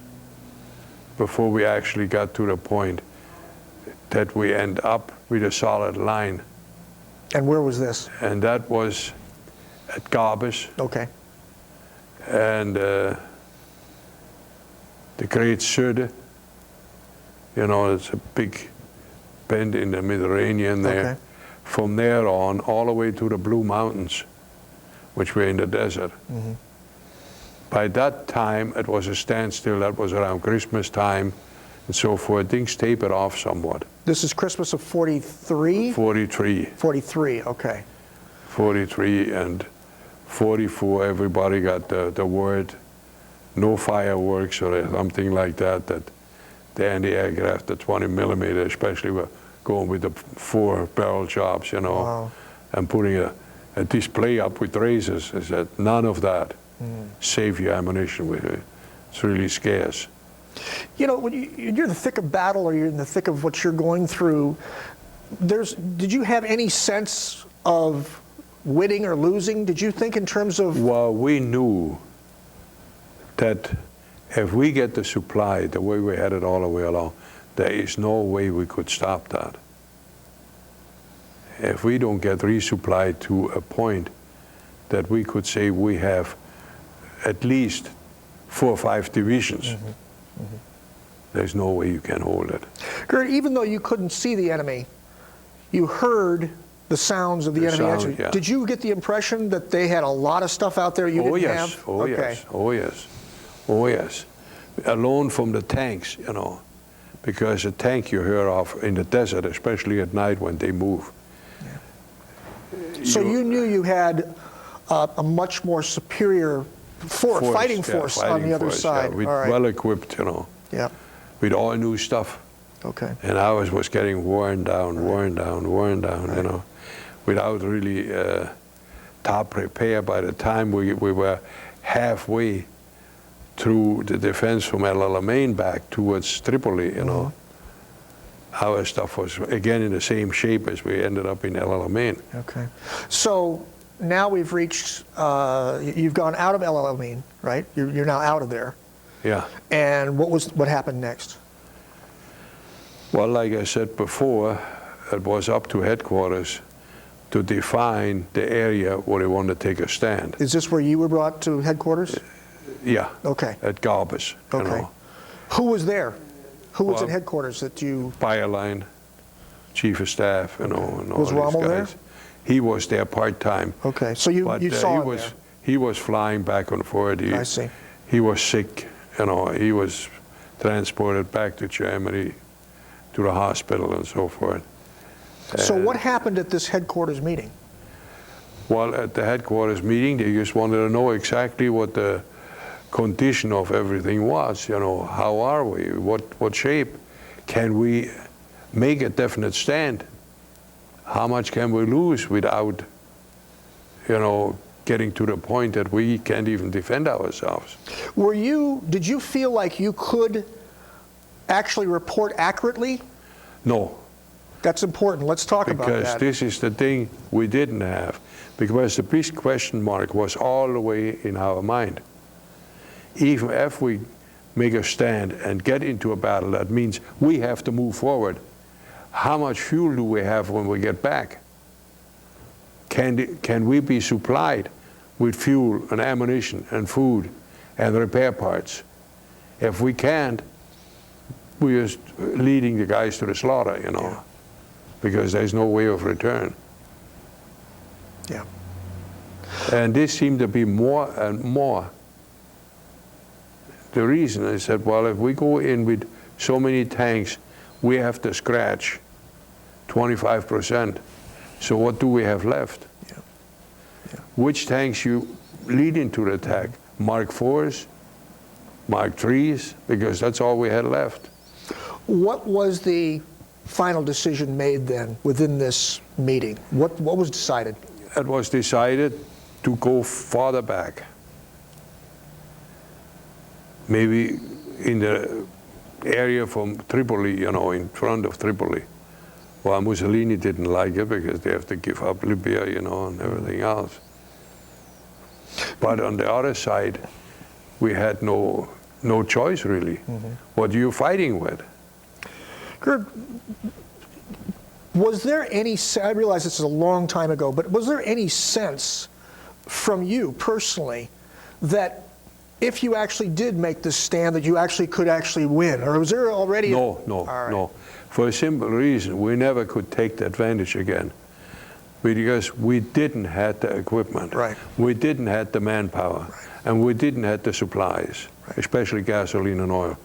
before we actually got to the point that we end up with a solid line. And where was this? And that was at Garbus. Okay. And the Great Sude, you know, it's a big bend in the Mediterranean there. Okay. From there on, all the way to the Blue Mountains, which were in the desert. By that time, it was a standstill. That was around Christmas time and so forth. Things tapered off somewhat. This is Christmas of 43? 43. 43, okay. 43 and 44, everybody got the word, no fireworks or something like that, that the anti-aircraft, the 20 millimeter especially, were going with the 4-barrel jobs, you know, Wow. and putting a display up with razors. I said, none of that. Save your ammunition with it. It's really scarce. You know, when you're in the thick of battle or you're in the thick of what you're going through, did you have any sense of winning or losing? Did you think in terms of... Well, we knew that if we get the supply the way we had it all the way along, there is no way we could stop that. If we don't get resupplied to a point that we could say we have at least 4 or 5 divisions, there's no way you can hold it. Gerd, even though you couldn't see the enemy, you heard the sounds of the enemy. Sound, yeah. Did you get the impression that they had a lot of stuff out there you didn't have? Oh, Okay. yes, oh, yes, oh, yes. Alone from the tanks, you know, because a tank you hear of in the desert, especially at night when they move. So you knew you had a much more superior fighting force on the other side. Yeah, with All right. well equipped, you know, Yeah. with all new stuff. Okay. And ours was getting worn down, you know, without really top repair. By the time we were halfway through the defense from Alamein back towards Tripoli, you know, our stuff was again in the same shape as we ended up in Alamein. Okay. So now we've reached, you've gone out of Alamein, right? You're now out of there. Yeah. And what happened next? Well, like I said before, it was up to headquarters to define the area where they wanted to take a stand. Is this where you were brought to headquarters? Yeah. Okay. At Garbus, you Okay. know. Who was there? Who was Well, at headquarters that you... Fireline, chief of staff, you know, and all Was these Rommel guys. there? He was there part-time. Okay, so you saw him there. He was flying back and forth. I see. He was sick, you know. He was transported back to Germany, to the hospital and so forth. So what happened at this headquarters meeting? Well, at the headquarters meeting, they just wanted to know exactly what the condition of everything was. You know, how are we? What shape? Can we make a definite stand? How much can we lose without, you know, getting to the point that we can't even defend ourselves. Did you feel like you could actually report accurately? No. That's important. Let's talk about that. Because this is the thing we didn't have. Because the big question mark was all the way in our mind. Even if we make a stand and get into a battle, that means we have to move forward. How much fuel do we have when we get back? Can we be supplied with fuel and ammunition and food and repair parts? If we can't, we're just leading the guys to the slaughter, you know, Yeah. because there's no way of return. Yeah. And this seemed to be more and more. The reason is that, well, if we go in with so many tanks, we have to scratch 25%. So what do we have left? Yeah. Yeah. Which tanks you lead into the attack? Mark 4s, Mark 3s, because that's all we had left. What was the final decision made then within this meeting? What was decided? It was decided to go farther back. Maybe in the area from Tripoli, you know, in front of Tripoli. Well, Mussolini didn't like it because they have to give up Libya, you know, and everything else. But on the other side, we had no choice, really. Mm-hmm. What are you fighting with? Gerd, was there any, I realize this is a long time ago, but was there any sense from you personally that if you actually did make this stand, that you actually could actually win? Or was there already... No. Right. For a simple reason, we never could take the advantage again. Because we didn't have the equipment. Right. We didn't have the manpower. Right. And we didn't have the supplies, right. especially gasoline and oil.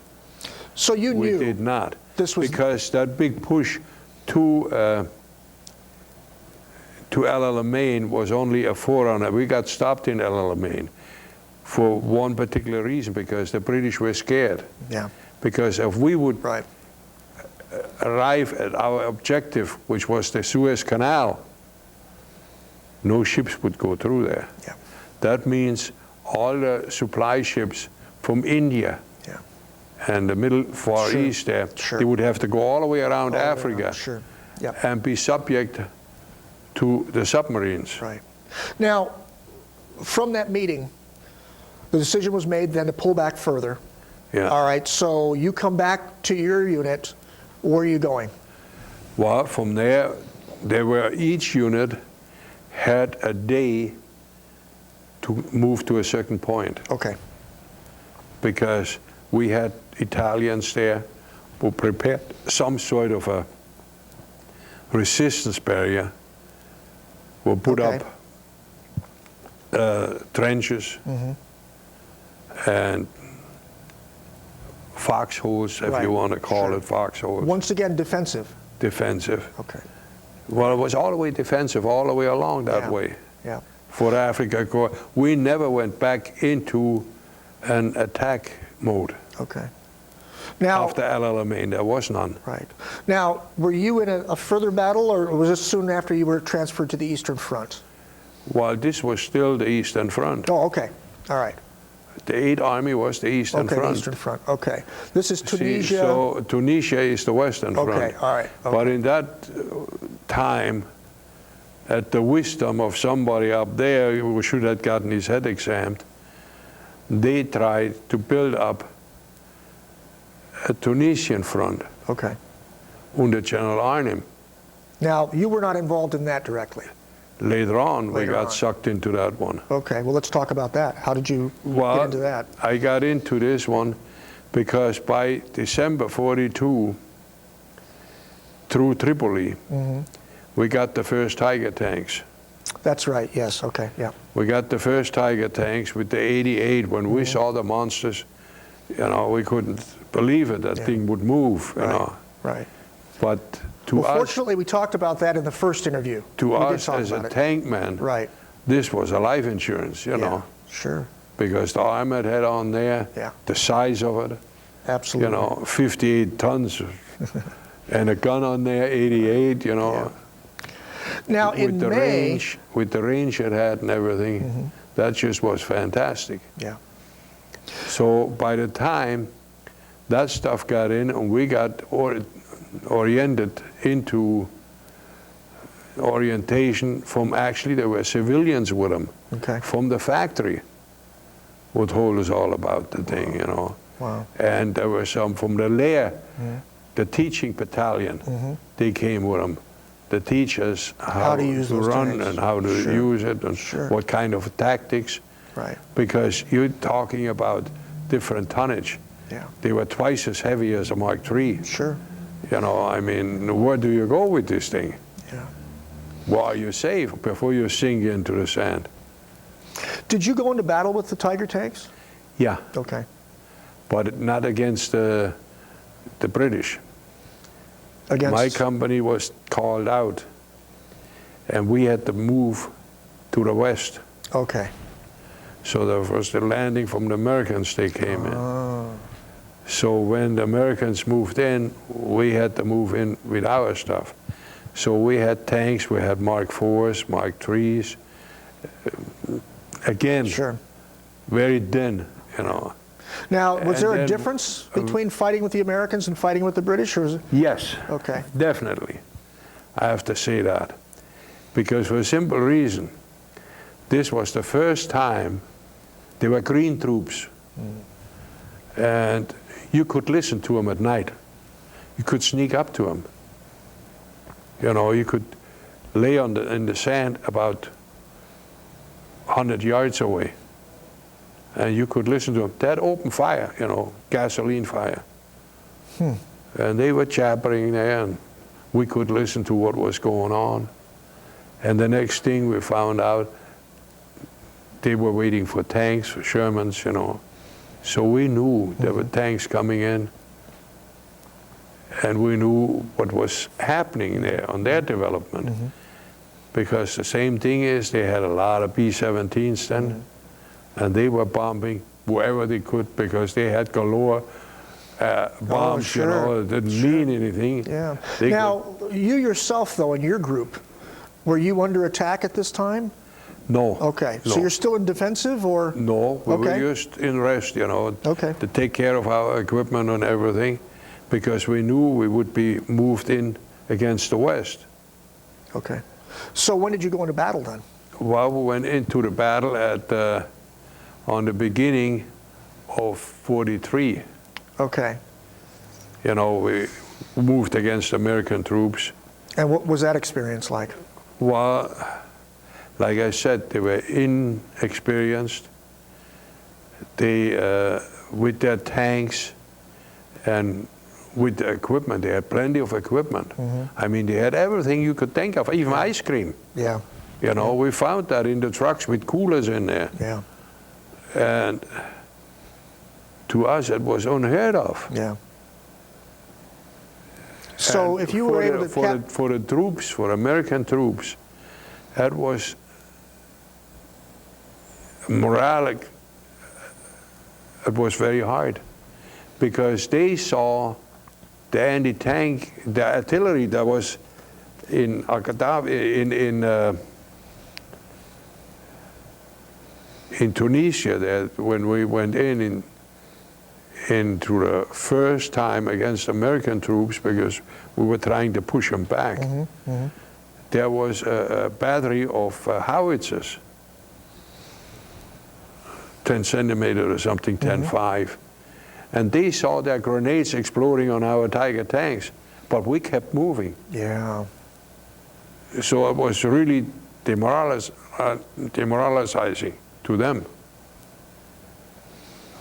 So you knew... We did not. This was... Because that big push to Alamein was only a forerunner. We got stopped in Alamein for one particular reason, because the British were scared. Yeah. Because if we would right. arrive at our objective, which was the Suez Canal, no ships would go through there. Yeah. That means all the supply ships from India and the Middle Far Sure. East there, Sure. they would have to go all the way around All the way Africa around. Sure. Yep. and be subject to the submarines. Right. Now, from that meeting, the decision was made then to pull back further. Yeah. All right, so you come back to your unit. Where are you going? Well, from there, each unit had a day to move to a certain point. Okay. Because we had Italians there who prepared some sort of a resistance barrier, who put Okay. up trenches and foxholes, if Right. you want to call Sure. it foxholes. Once again, defensive. Defensive. Okay. Well, it was all the way defensive, all the way along that Yeah. way. Yeah. For the Afrika Korps. We never went back into an attack mode. Okay. Now, After Alamein, there was none. right. Now, were you in a further battle, or was this soon after you were transferred to the Eastern Front? Well, this was still the Eastern Front. Oh, okay. All right. The 8th Army was the Eastern Okay, Front. the Eastern Front. Okay. This is See, Tunisia. so Tunisia is the Western Front. Okay, all right. Okay. But in that time, at the wisdom of somebody up there who should have gotten his head examined, they tried to build up a Tunisian front Okay. under General Arnim. Now, you were not involved in that directly. Later on, Later we got on. sucked into that one. Okay, well, let's talk about that. How did you get into that? I got into this one because by December 42, through Tripoli, we got the first Tiger tanks. That's right, yes, okay, yeah. We got the first Tiger tanks with the 88. When we saw the monsters, you know, we couldn't believe it, that Yeah. thing would move, you know. Right. But to Well, us, fortunately, we talked about that in the first interview. to We did us talk as a about it. tank man, Right. this was a life insurance, you Yeah, know, sure, because the armor it had on there, Yeah. the size of it, absolutely. you know, 58 tons, and a gun on there, 88, you know. Yeah. Now, in with the May, range, with the range it had and everything, that just was fantastic. yeah, So by the time that stuff got in and we got oriented into orientation from, actually there were civilians with them okay, from the factory would hold us all about the thing, you know. wow, And there were some from the lair, the teaching battalion, they came with them. The teachers how to use those run tanks. and how to Sure. use it and Sure. what kind of tactics. right, Because you're talking about different tonnage. yeah, They were twice as heavy as a Mark III. sure, You know, I mean, where do you go with this thing? yeah. Well, are you safe before you sink into the sand? Did you go into battle with the Tiger tanks? Yeah, Okay, but not against the British. against, My company was called out, and we had to move to the west. okay, So there was the landing from the Americans, they came in. oh, So when the Americans moved in, we had to move in with our stuff. So we had tanks, we had Mark IVs, Mark IIIs. Again, sure. very thin, you know. Now, was And there a then, difference between fighting with the Americans and fighting with the British, or was it? Yes, Okay, definitely. I have to say that. Because for a simple reason, this was the first time there were green troops. And you could listen to them at night. You could sneak up to them. You know, you could lay in the sand about 100 yards away. And you could listen to them. They had open fire, you know, gasoline fire. And they were jabbering there, and we could listen to what was going on. And the next thing we found out, they were waiting for tanks, for Shermans, you know. So we knew there were tanks coming in, and we knew what was happening there on their development. Because the same thing is, they had a lot of B-17s then, and they were bombing wherever they could because they had galore bombs, sure, you know, it didn't mean anything. yeah. They Now, you yourself, though, in your group, were you under attack at this time? No. Okay, no. so you're still in defensive, or? No, we were Okay. just in rest, you know, Okay. to take care of our equipment and everything, because we knew we would be moved in against the West. Okay. So when did you go into battle then? Well, we went into the battle on the beginning of 43. Okay. You know, we moved against American troops. And what was that experience like? Well, like I said, they were inexperienced. They, with their tanks and with the equipment, they had plenty of equipment. I mean, they had everything you could think of, even ice cream. Yeah, You know, we found that in the trucks with coolers in there. yeah, And to us, it was unheard of. yeah. So And if you were able to for the troops, for American troops, that was moralic. It was very hard because they saw the anti-tank, the artillery that was in in Tunisia there when we went into the first time against American troops because we were trying to push them back. There was a battery of howitzers, 10 centimeter or something, 10.5. And they saw their grenades exploding on our Tiger tanks, but we kept moving. Yeah, So it was really demoralizing to them.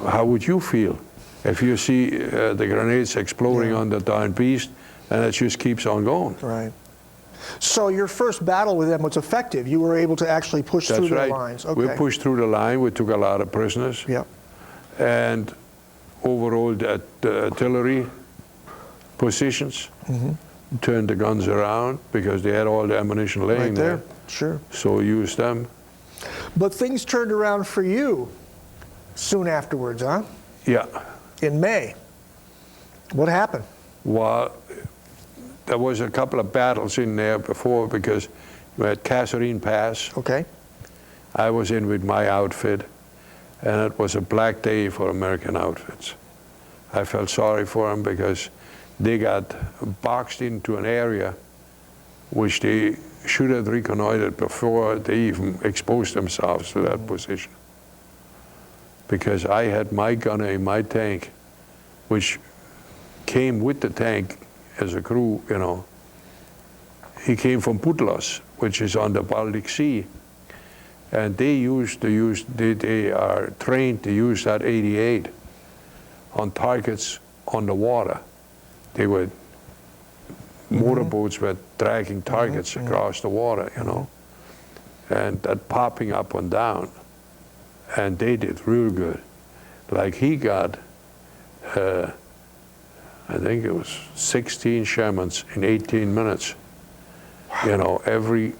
How would you feel if you see the grenades exploding on the darn beast and it just keeps on going? right. So your first battle with them was effective. You were able to actually push That's through their right. lines. Okay. We pushed through the line. We took a lot of prisoners. Yep. And overall, the artillery positions, turned the guns around because they had all the ammunition laying Right there. Sure. So used them. But things turned around for you soon afterwards, huh? Yeah. In May. What happened? Well, there was a couple of battles in there before because at Kasserine Pass. Okay. I was in with my outfit, and it was a black day for American outfits. I felt sorry for them because they got boxed into an area which they should have reconnoitered before they even exposed themselves to that position. Because I had my gunner in my tank, which came with the tank as a crew, you know. He came from Putlos, which is on the Baltic Sea. And they are trained to use that 88 on targets on the water. They were, motorboats were dragging targets across the water, you know, and that popping up and down. And they did real good. Like he got, I think it was 16 Shermans in 18 minutes. You know, every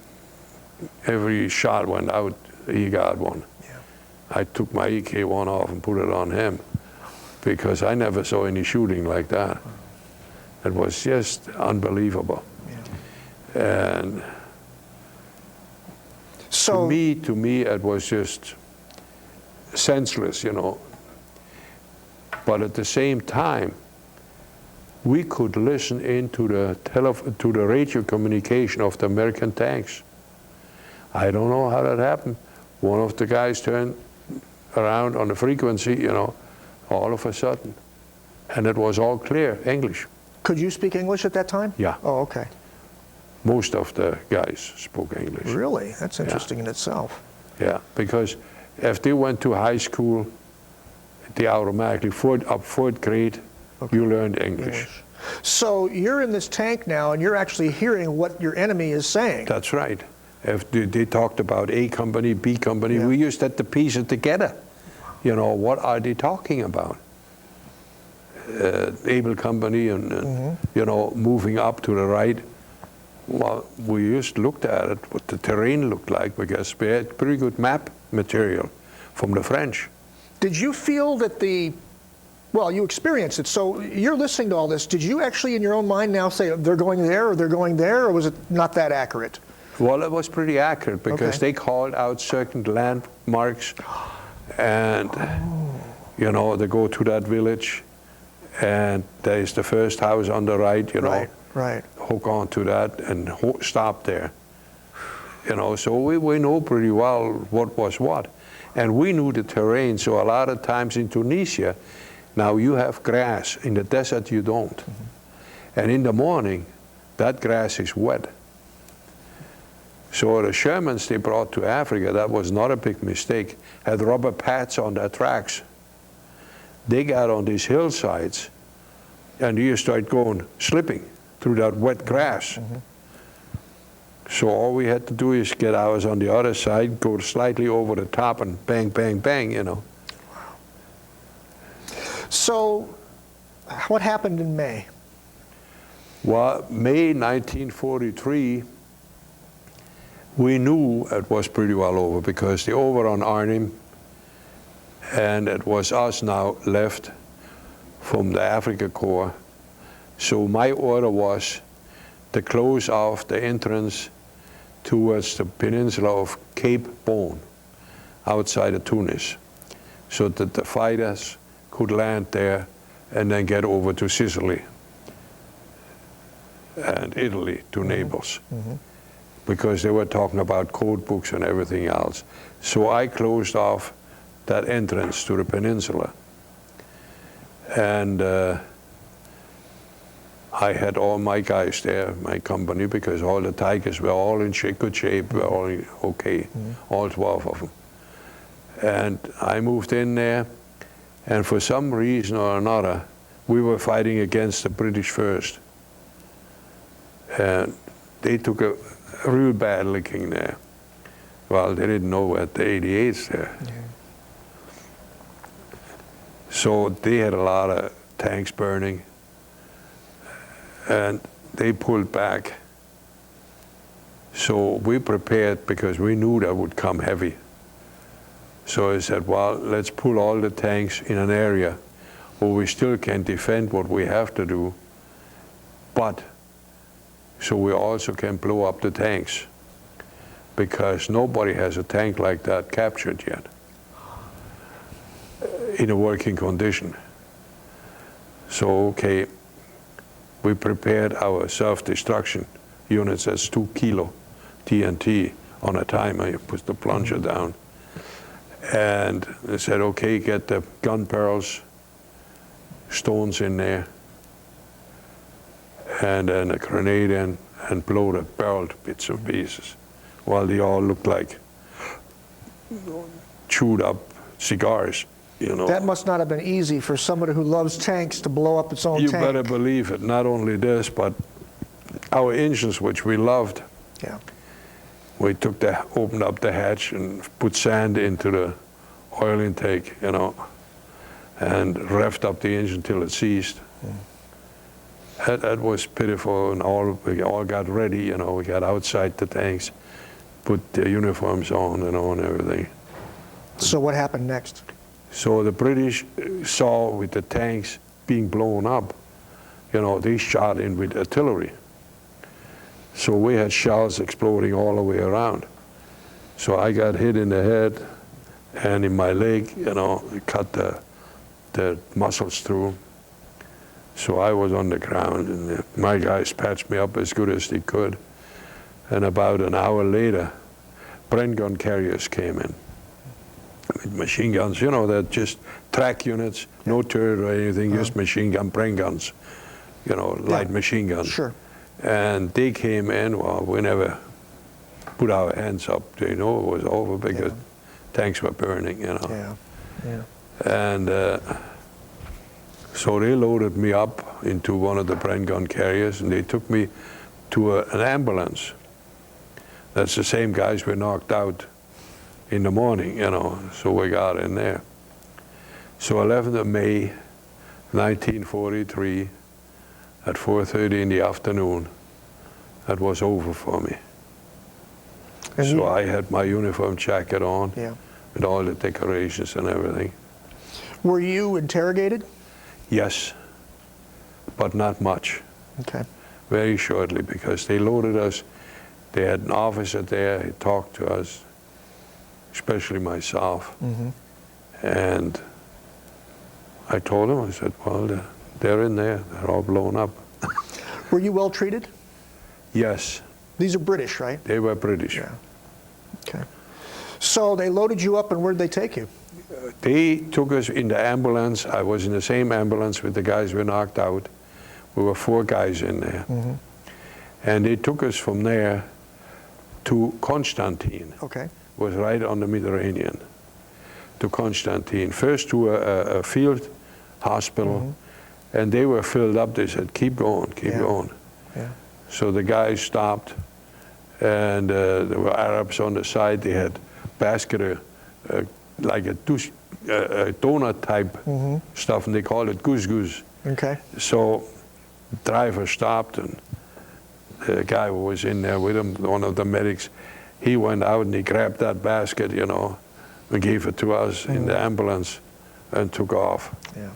shot went out, he got one. Yeah. I took my EK-1 off and put it on him because I never saw any shooting like that. It was just unbelievable. Yeah. And so, to me, it was just senseless, you know. But at the same time, we could listen into the radio communication of the American tanks. I don't know how that happened. One of the guys turned around on the frequency, you know, all of a sudden. And it was all clear, English. could you speak English at that time? Yeah. Oh, okay. Most of the guys spoke English. Really? That's interesting in itself. Yeah, because if they went to high school, they automatically, up fourth grade, you learned English. So you're in this tank now, and you're actually hearing what your enemy is saying. That's right. If they talked about A company, B company, we used that to piece it together. You know, what are they talking about? Able company and, you know, moving up to the right. Well, we just looked at it, what the terrain looked like, because we had pretty good map material from the French. Did you feel that well, you experienced it, so you're listening to all this. Did you actually in your own mind now say they're going there or they're going there, or was it not that accurate? Well, it was pretty accurate because they called out certain landmarks and, you know, they go to that village and there's the first house on the right, you know. Right. Hook on to that and stop there. You know, so we know pretty well what was what. And we knew the terrain, so a lot of times in Tunisia, now you have grass, in the desert you don't. And in the morning, that grass is wet. So the Shermans they brought to Africa, that was not a big mistake, had rubber pads on their tracks. They got on these hillsides and you start going, slipping through that wet grass. So all we had to do is get ours on the other side, go slightly over the top and bang, bang, bang, you know. So what happened in May? Well, May 1943, we knew it was pretty well over because they overrun Arnhem and it was us now left from the Afrika Korps. So my order was to close off the entrance towards the peninsula of Cape Bon, outside of Tunis, so that the fighters could land there and then get over to Sicily and Italy, to Naples, because they were talking about code books and everything else. So I closed off that entrance to the peninsula. And I had all my guys there, my company, because all the Tigers were all in good shape, were all okay, all 12 of them. And I moved in there, and for some reason or another, we were fighting against the British first. And they took a real bad licking there. Well, they didn't know at the 88s there. So they had a lot of tanks burning, and they pulled back. So we prepared because we knew that would come heavy. So I said, well, let's pull all the tanks in an area where we still can defend what we have to do, but so we also can blow up the tanks. because nobody has a tank like that captured yet in a working condition. So, okay, we prepared our self-destruction units as 2 kilo TNT on a timer. You put the plunger down. And they said, okay, get the gun barrels, stones in there, and then a grenade in, and blow the barrel to bits and pieces. Well, they all looked like chewed up cigars, you know. That must not have been easy for somebody who loves tanks to blow up its own You tank. better believe it. Not only this, but our engines, which we loved, Yeah. we opened up the hatch and put sand into the oil intake, you know, and revved up the engine till it ceased. That was pitiful, and we all got ready, you know. We got outside the tanks, put the uniforms on, you know, and everything. So what happened next? So the British saw with the tanks being blown up, you know, they shot in with artillery. So we had shells exploding all the way around. So I got hit in the head and in my leg, you know, it cut the muscles through. So I was on the ground, and my guys patched me up as good as they could. And about an hour later, Bren gun carriers came in with machine guns, you know, they're just track units, no turret or anything, just machine gun, Bren guns, you know, light machine guns. Sure. And they came in, well, we never put our hands up. They know it was over because tanks were burning, you know. Yeah, yeah. And so they loaded me up into one of the Bren gun carriers, and they took me to an ambulance. That's the same guys we knocked out in the morning, you know, so we got in there. So 11th of May, 1943, at 4:30 in the afternoon, that was over for me. And So I had my uniform jacket on, Yeah. with all the decorations and everything. Were you interrogated? Yes, but not much. Okay. Very shortly, because they loaded us. They had an officer there, he talked to us, especially myself. And I told him, I said, well, they're in there, they're all blown up. Were you well treated? Yes, These are British, right? they were British. Yeah. Okay. So they loaded you up, and where'd they take you? They took us in the ambulance. I was in the same ambulance with the guys we knocked out. We were 4 guys in there. And they took us from there to Constantine. Okay. It was right on the Mediterranean. To Constantine. First to a field hospital, and they were filled up. They said, keep going, keep going. Yeah. So the guys stopped, and there were Arabs on the side. They had basket, like a donut type stuff, and they called it goose. Okay. So the driver stopped, and the guy who was in there with him, one of the medics, he went out and he grabbed that basket, you know, and gave it to us in the ambulance and took off. Yeah.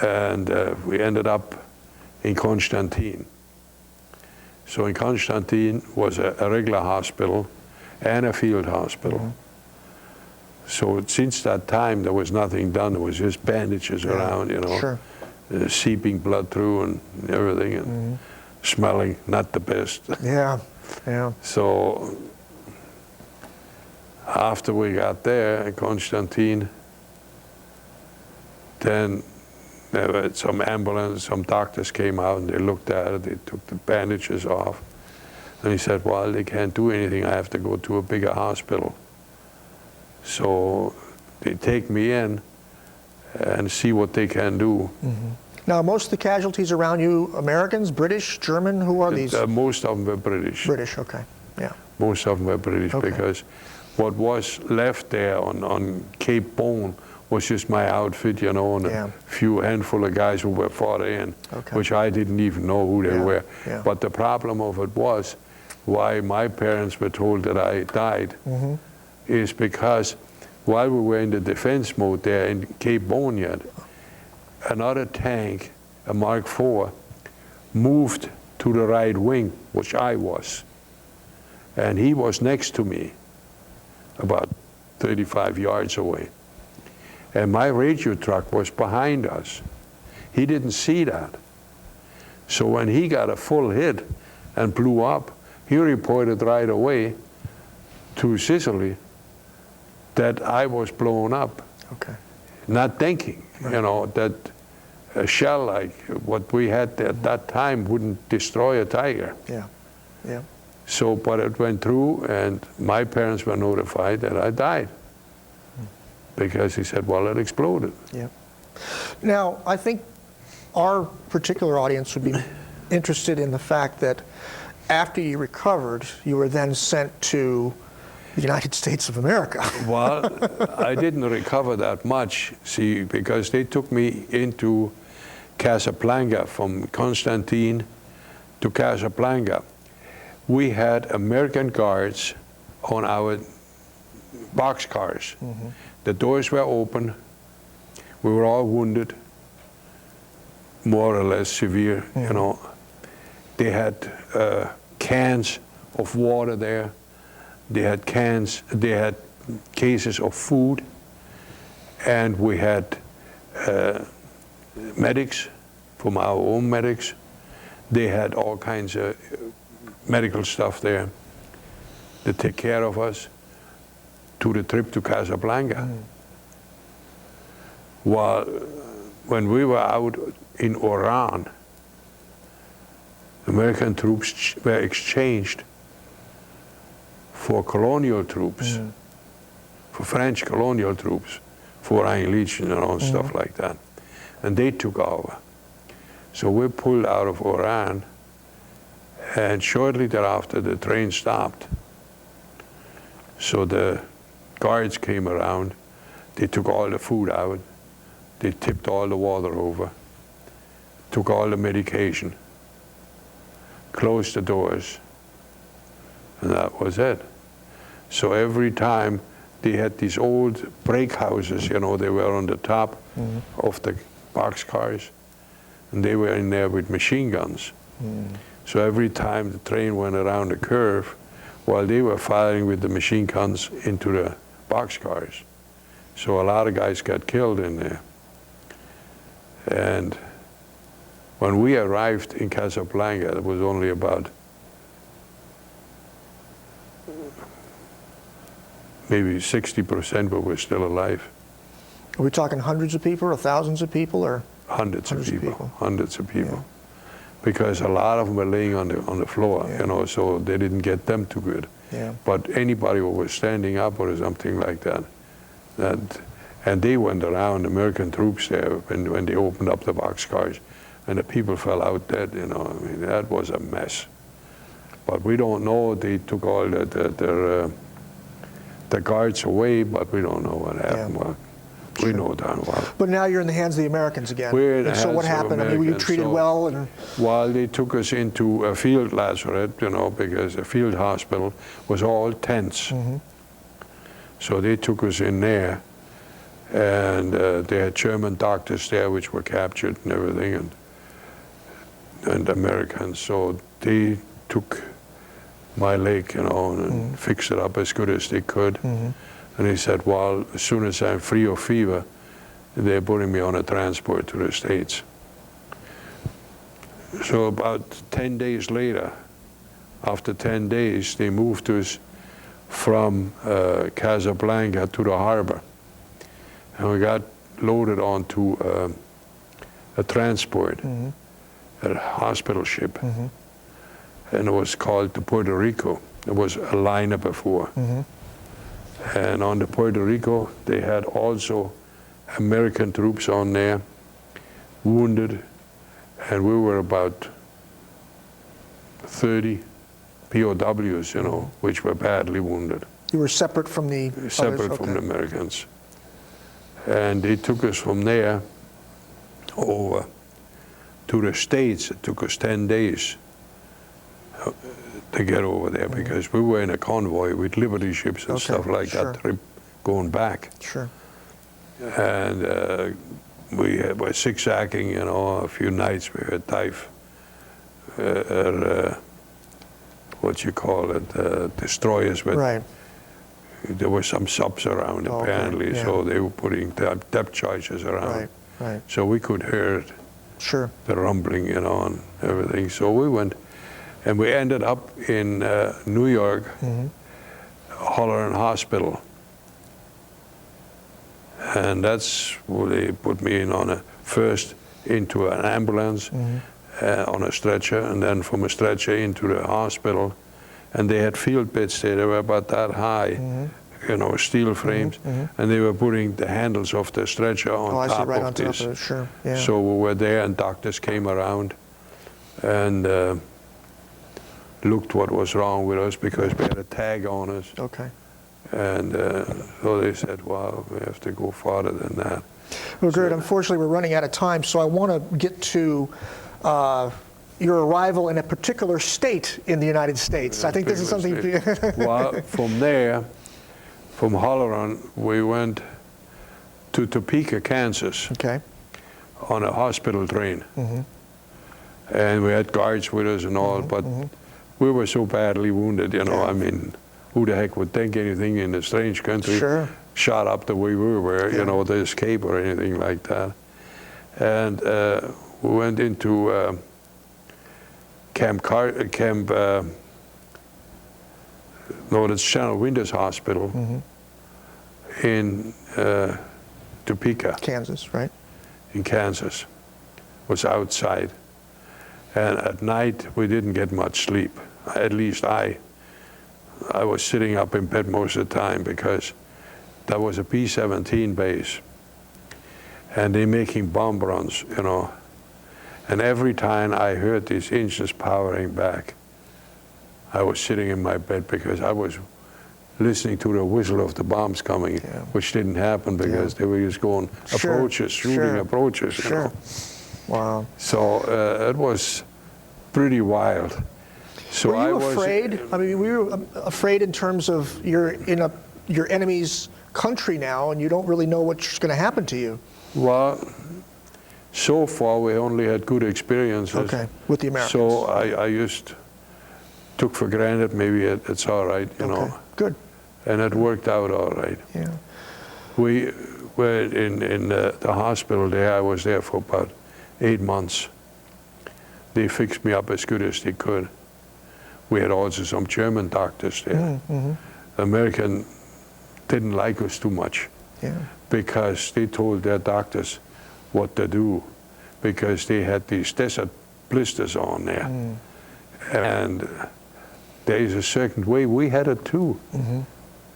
And we ended up in Constantine. So in Constantine was a regular hospital and a field hospital. So since that time, there was nothing done. There was just bandages around, you know, Sure. seeping blood through and everything, and smelling not the best. Yeah. Yeah. So after we got there in Constantine, then there was some ambulance, some doctors came out and they looked at it, they took the bandages off. And he said, well, they can't do anything, I have to go to a bigger hospital. So they take me in and see what they can do. Now, most of the casualties around you, Americans, British, German, who are these? Most of them were British. British, okay. Yeah. Most of them were British, Okay. because what was left there on Cape Bone was just my outfit, you know, and Yeah. a few handful of guys who were fought in, Okay. which I didn't even know who they Yeah, were. yeah. But the problem of it was, why my parents were told that I died, is because while we were in the defense mode there in Cape Bone yet, another tank, a Mark IV, moved to the right wing, which I was. And he was next to me, about 35 yards away. And my radio truck was behind us. He didn't see that. So when he got a full hit and blew up, he reported right away to Sicily that I was blown up. Okay. Not thinking, you know, that a shell like what we had at that time wouldn't destroy a tiger. Yeah, yeah. So, but it went through, and my parents were notified that I died. Because he said, well, it exploded. Yeah. Now, I think our particular audience would be interested in the fact that after you recovered, you were then sent to the United States of America. Well, I didn't recover that much, see, because they took me into Casablanca, from Constantine to Casablanca. We had American guards on our boxcars. Mm-hmm. The doors were open. We were all wounded, more or less severe, mm-hmm. you know. They had cans of water there. They had cases of food, and we had medics from our own medics. They had all kinds of medical stuff there to take care of us to the trip to Casablanca. Mm. While when we were out in Oran, American troops were exchanged for colonial troops, for French colonial troops, for Foreign Legion and all stuff like that. And they took over. So we pulled out of Oran, and shortly thereafter the train stopped. So the guards came around, they took all the food out, they tipped all the water over, took all the medication, closed the doors, and that was it. So every time they had these old break houses, you know, they were on the top of the boxcars, and they were in there with machine guns. So every time the train went around the curve, while they were firing with the machine guns into the boxcars. So a lot of guys got killed in there. And when we arrived in Casablanca, it was only about maybe 60% were still alive. Are we talking hundreds of people or thousands of people, or? Hundreds of people. Hundreds of people. Yeah. Because a lot of them were laying on the floor, you know, so they didn't get them too good. Yeah. But anybody who was standing up or something like that, and they went around, American troops there, when they opened up the boxcars, and the people fell out dead, you know. I mean, that was a mess. But we don't know, they took all the guards away, but we don't know what happened. Yeah. Well, we know darn well. But now you're in the hands of the Americans again. We're in the and so what hands of happened? I mean, were you Americans, treated well? And well, they took us into a field lazaret, you know, because a field hospital was all tents. So they took us in there, and they had German doctors there which were captured and everything, and Americans. So they took my leg, you know, and fixed it up as good as they could. And he said, well, as soon as I'm free of fever, they're putting me on a transport to the States. So about 10 days later, after 10 days, they moved us from Casablanca to the harbor. And we got loaded onto a transport, a hospital ship. And it was called the Puerto Rico. There was a liner before. And on the Puerto Rico, they had also American troops on there, wounded, and we were about 30 POWs, you know, which were badly wounded. you were separate from the Separate others? from the Americans. And they took us from there over to the States. It took us 10 days to get over there because we were in a convoy with Liberty ships and stuff like that going back. Sure. And we were zigzagging, you know, a few nights we had dive. what you call it, destroyers. But Right. there were some subs around Okay, apparently, yeah. so they were putting depth charges around. Right, right. So we could hear it, Sure. the rumbling, you know, and everything. So we went, and we ended up in New York, Holleran Hospital. And that's where they put me in on first into an ambulance on a stretcher, and then from a stretcher into the hospital. And they had field beds there, they were about that high, you know, steel frames, and they were putting the handles of the stretcher on Oh, I see, top right of on top this. of it, sure, yeah. So we were there, and doctors came around and looked what was wrong with us because we had a tag on us. Okay. And so they said, well, we have to go farther than that. Well, Gerd, unfortunately, we're running out of time, so I want to get to your arrival in a particular state in the United States. I think this is something... Well, from there, from Holleran, we went to Topeka, Kansas, Okay. on a hospital train. And we had guards with us and all, but we were so badly wounded, you know, I mean, who the heck would think anything in a strange country Sure. shot up the way we were, Yeah. you know, to escape or anything like that. And we went into that's General Winters Hospital in Topeka, Kansas, right? in Kansas. Was outside. And at night, we didn't get much sleep. At least I was sitting up in bed most of the time because that was a B-17 base. And they're making bomb runs, you know. And every time I heard these engines powering back, I was sitting in my bed because I was listening to the whistle of the bombs coming, which didn't happen because they were just going approaches, shooting approaches, you know. Wow. So it was pretty wild. So Were you I was afraid? I mean, were you afraid in terms of you're in your enemy's country now, and you don't really know what's going to happen to you? Well, so far we only had good experiences. Okay, with the Americans. So I just took for granted maybe it's all right, you know. Good. And it worked out all right. Yeah. We were in the hospital there. I was there for about 8 months. They fixed me up as good as they could. We had also some German doctors there. American didn't like us too much because they told their doctors what to do because they had these desert blisters on there. And there is a certain way, we had it too.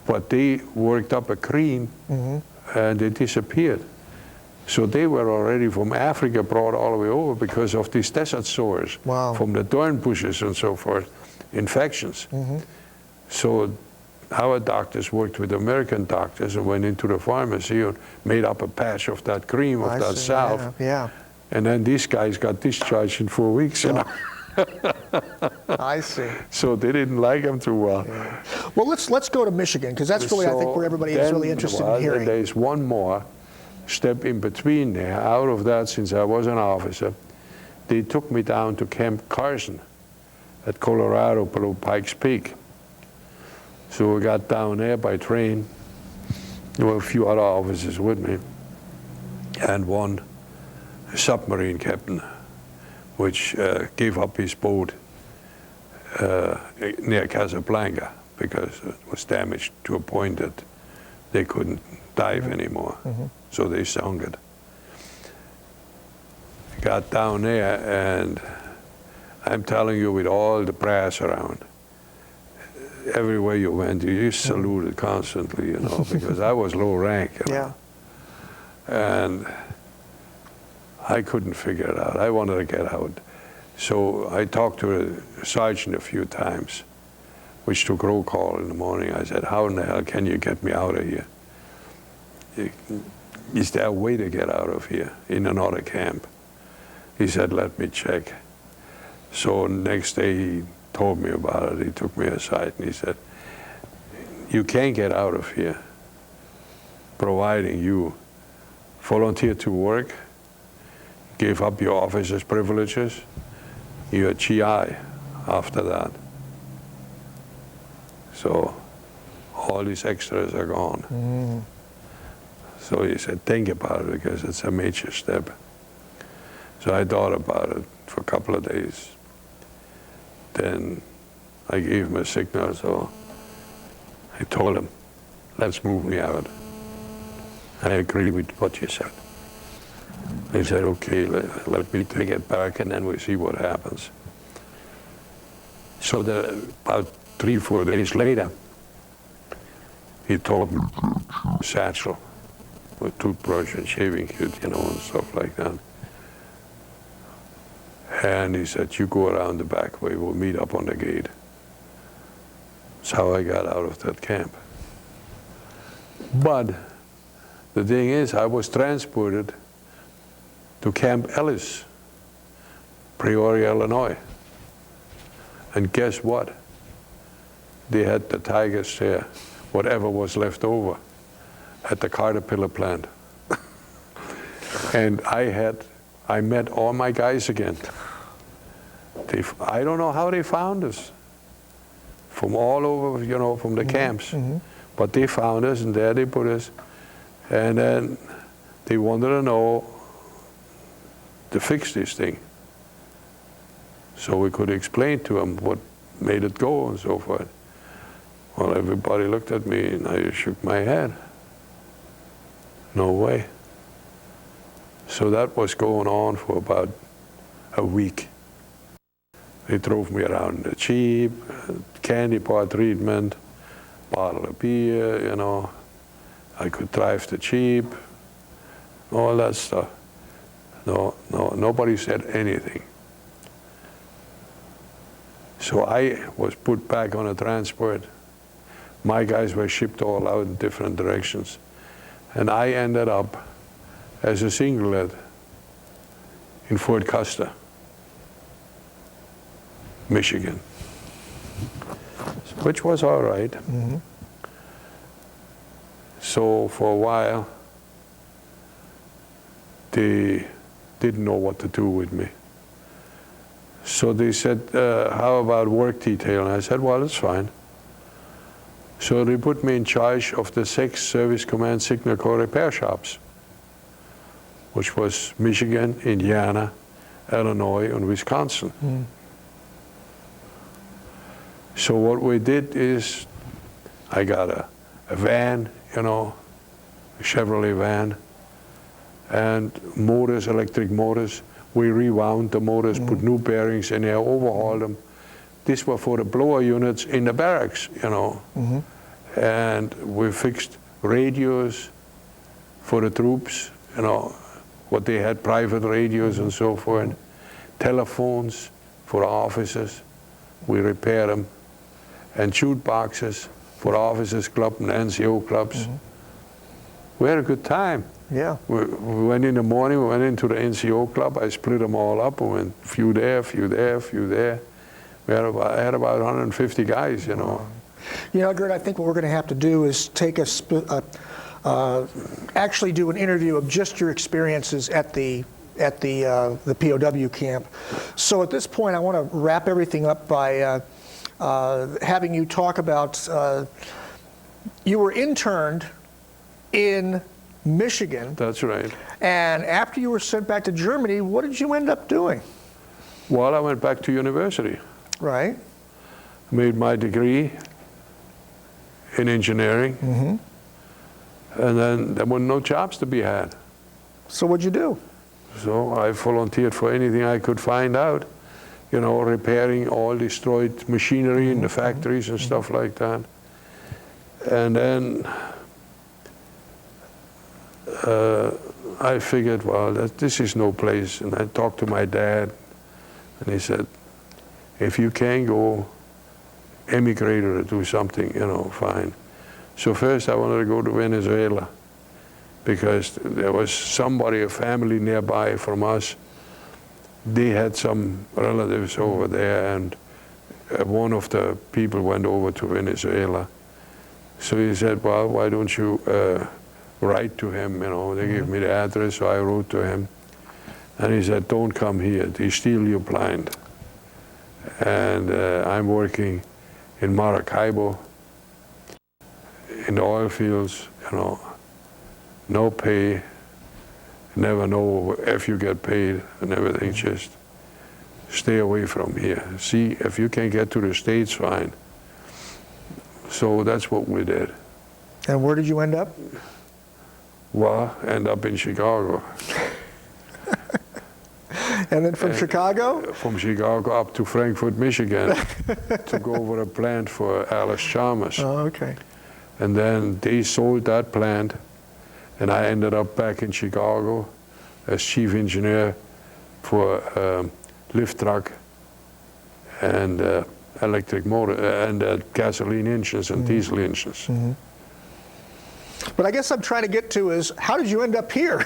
But they worked up a cream and it disappeared. So they were already from Africa brought all the way over because of these desert sores from the thorn bushes and so forth, infections. So our doctors worked with American doctors and went into the pharmacy and made up a patch of that cream, of that salve. And then these guys got discharged in 4 weeks. You know? I see. So they didn't like them too well. Well, let's go to Michigan, because that's really, I think, where everybody is really interested in hearing. There's one more step in between there. Out of that, since I was an officer, they took me down to Camp Carson at Colorado below Pikes Peak. So we got down there by train. There were a few other officers with me, and one submarine captain, which gave up his boat near Casablanca because it was damaged to a point that they couldn't dive anymore. So they sunk it. Got down there, and I'm telling you, with all the brass around, everywhere you went, you just saluted constantly, you know, because I was low rank. You know? And I couldn't figure it out. I wanted to get out. So I talked to the sergeant a few times, which took roll call in the morning. I said, how in the hell can you get me out of here? Is there a way to get out of here in another camp? He said, let me check. So next day he told me about it. He took me aside and he said, you can't get out of here providing you volunteer to work, give up your officer's privileges, you're GI after that. So all these extras are gone. So he said, think about it, because it's a major step. So I thought about it for a couple of days. Then I gave him a signal, so I told him, let's move me out. I agree with what you said. He said, okay, let me take it back, and then we'll see what happens. So about 3-4 days later, he told me satchel with toothbrush and shaving kit, you know, and stuff like that. And he said, you go around the back way, we'll meet up on the gate. That's how I got out of that camp. But the thing is, I was transported to Camp Ellis, Peoria, Illinois. And guess what? They had the tigers there, whatever was left over, at the Caterpillar plant. And I met all my guys again. I don't know how they found us, from all over, you know, from the camps. But they found us, and there they put us. And then they wanted to know to fix this thing, so we could explain to them what made it go and so forth. Well, everybody looked at me, and I shook my head. No way. So that was going on for about a week. They drove me around in the Jeep, candy bar treatment, bottle of beer, you know. I could drive the Jeep, all that stuff. No, nobody said anything. So I was put back on a transport. My guys were shipped all out in different directions. And I ended up as a singlet in Fort Custer, Michigan, which was all right. So for a while, they didn't know what to do with me. So they said, how about work detail? And I said, well, it's fine. So they put me in charge of the 6 Service Command Signal Corps repair shops, which was Michigan, Indiana, Illinois, and Wisconsin. So what we did is, I got a van, you know, a Chevrolet van, and motors, electric motors. We rewound the motors, put new bearings in there, overhauled them. These were for the blower units in the barracks, you know. And we fixed radios for the troops, you know, what they had, private radios and so forth. Telephones for officers, we repaired them. And jute boxes for officers club and NCO clubs. We had a good time. Yeah. We went in the morning, we went into the NCO club, I split them all up, we went a few there, a few there, a few there. I had about 150 guys, you know. You know, Gerd, I think what we're going to have to do is take actually do an interview of just your experiences at the POW camp. So at this point, I want to wrap everything up by having you talk about, you were interned in Michigan. That's right. And after you were sent back to Germany, what did you end up doing? Well, I went back to university. Right. Made my degree in engineering. And then there were no jobs to be had. So what'd you do? So I volunteered for anything I could find out. You know, repairing all destroyed machinery in the factories and stuff like that. And then I figured, well, this is no place. And I talked to my dad, and he said, if you can go, emigrate or do something, you know, fine. So first I wanted to go to Venezuela, because there was somebody, a family nearby from us. They had some relatives over there, and one of the people went over to Venezuela. So he said, well, why don't you write to him, you know. They gave me the address, so I wrote to him. And he said, don't come here, they steal you blind. And I'm working in Maracaibo, in the oil fields, you know, no pay, never know if you get paid and everything, just stay away from here. See, if you can get to the States, fine. So that's what we did. And where did you end up? Well, end up in Chicago. And then from Chicago? From Chicago up to Frankfort, Michigan, to go over a plant for Alice Chalmers. Oh, okay. And then they sold that plant, and I ended up back in Chicago as chief engineer for lift truck and electric motor and gasoline engines and diesel engines. Mm-hmm. But I guess I'm trying to get to is, how did you end up here?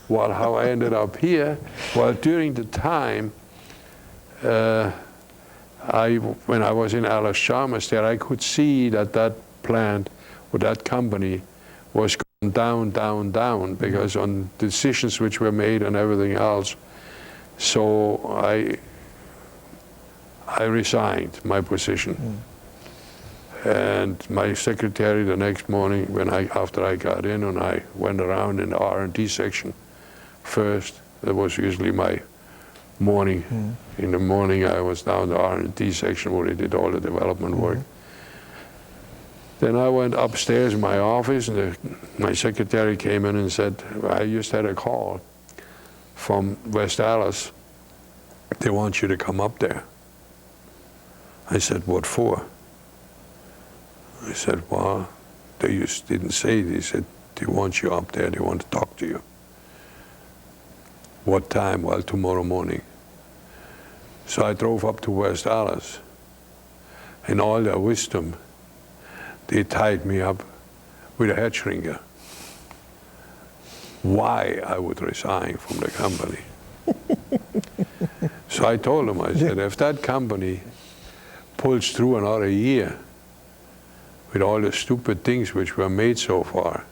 Well, how I ended up here? Well, during the time, when I was in Alice Chalmers there, I could see that that plant or that company was going down, down, down, because on decisions which were made and everything else. So I resigned my position. And my secretary the next morning, after I got in and I went around in the R&D section first, that was usually my morning. In the morning I was down in the R&D section where they did all the development work. Then I went upstairs in my office, and my secretary came in and said, I just had a call from West Dallas. They want you to come up there. I said, what for? I said, well, they just didn't say. They said, they want you up there. They want to talk to you. What time? Well, tomorrow morning. So I drove up to West Dallas. In all their wisdom, they tied me up with a head shrinker. Why I would resign from the company. So I told them, I said, if that company pulls through another year with all the stupid things which were made so far,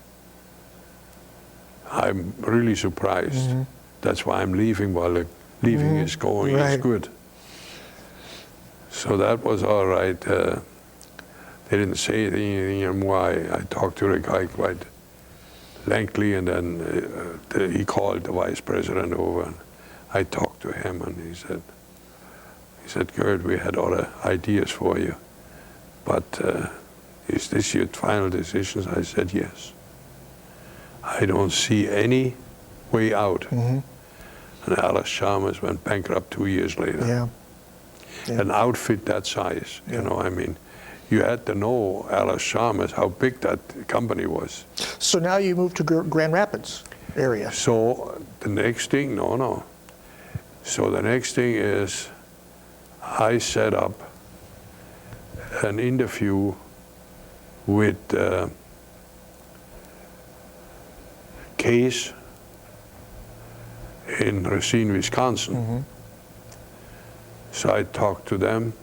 I'm really surprised. That's why I'm leaving while the leaving is going. It's good. So that was all right. They didn't say anything, and why. I talked to the guy quite lengthily, and then he called the vice president over, and I talked to him, and he said, Gerd, we had other ideas for you, but is this your final decisions? I said, yes. I don't see any way out. And Alice Chalmers went bankrupt 2 years later. Yeah. An outfit that size, you know, I mean, you had to know Alice Chalmers, how big that company was. So now you moved to Grand Rapids area. So the next thing, no. So the next thing is I set up an interview with Case in Racine, Wisconsin. So I talked to them,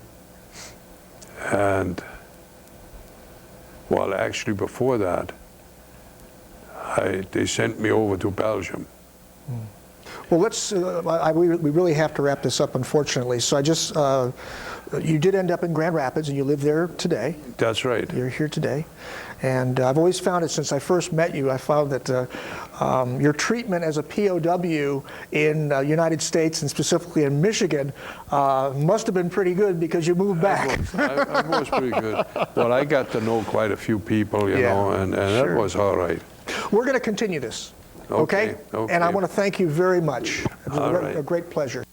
and well, actually before that, they sent me over to Belgium. Well, let's. We really have to wrap this up, unfortunately. So you did end up in Grand Rapids, and you live there today. That's right. You're here today, and I've always found it since I first met you. I found that your treatment as a POW in the United States, and specifically in Michigan, must have been pretty good because you moved back. I was pretty good. Well, I got to know quite a few people, you know, and sure. that was all right. We're going to continue this. Okay? And I want to thank you very much. It was a great pleasure.